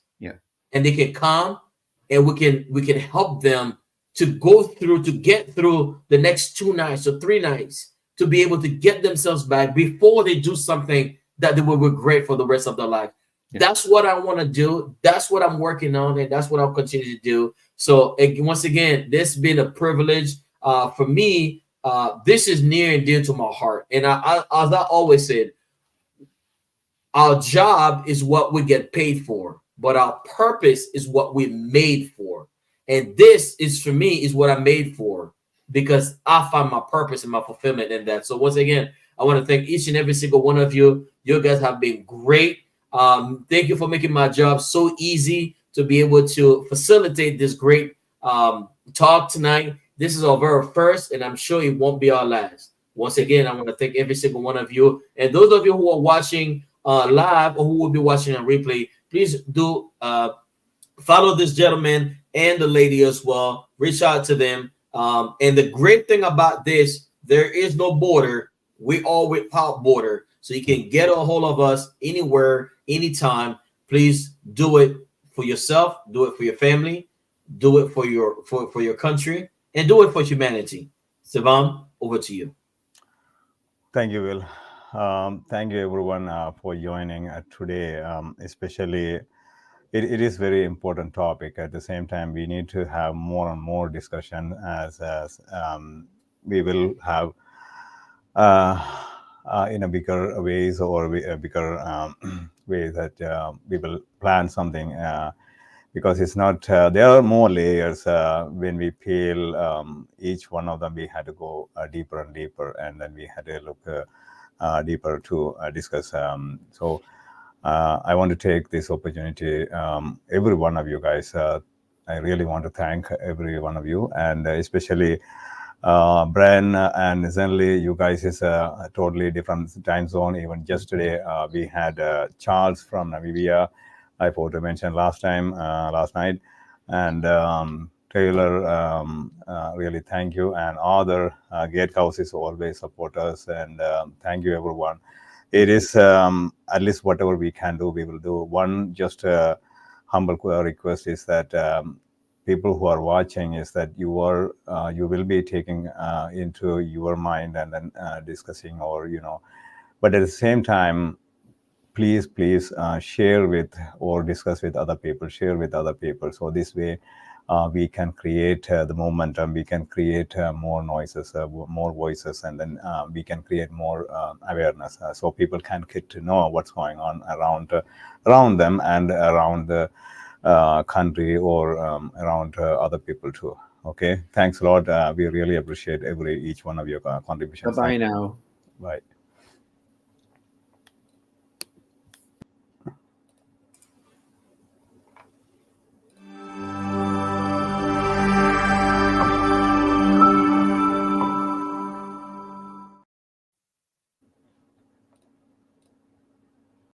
And they can come and we can help them to get through the next 2 nights or 3 nights to be able to get themselves back before they do something that they will regret for the rest of their life. That's what I want to do. That's what I'm working on, and that's what I'll continue to do. So once again, this has been a privilege for me. This is near and dear to my heart. And as I always said, our job is what we get paid for, but our purpose is what we're made for. And this is, for me, is what I'm made for, because I find my purpose and my fulfillment in that. So once again, I want to thank each and every single one of you. You guys have been great. Thank you for making my job so easy to be able to facilitate this great talk tonight. This is our very first, and I'm sure it won't be our last. Once again, I want to thank every single one of you. And those of you who are watching live or who will be watching on replay, please do follow this gentleman and the lady as well. Reach out to them. And the great thing about this, there is no border. We all without border. So you can get a hold of us anywhere, anytime. Please do it for yourself. Do it for your family. Do it for your country. And do it for humanity. Sivam, over to you. Thank you, Will. Thank you, everyone, for joining today. Especially, it is very important topic. At the same time, we need to have more and more discussion as we will have in a bigger ways or a bigger way that we will plan something. Because it's not, there are more layers when we peel each one of them. We had to go deeper and deeper, and then we had to look deeper to discuss. So I want to take this opportunity, every one of you guys. I really want to thank every one of you, and especially Brian and Zenly. You guys is a totally different time zone. Even yesterday, we had Charles from Namibia. I forgot to mention last night, and Taylor, really thank you, and other Gatehouse is always support us, and thank you everyone. It is at least whatever we can do, we will do. One just humble request is that people who are watching is that you will be taking into your mind and then discussing, or but at the same time, please share with or discuss with other people, share with other people. So this way we can create the momentum, we can create more noises, more voices, and then we can create more awareness, so people can get to know what's going on around them and around the country or around other people too. Okay, thanks a lot. We really appreciate each one of your contributions. Bye now. Bye.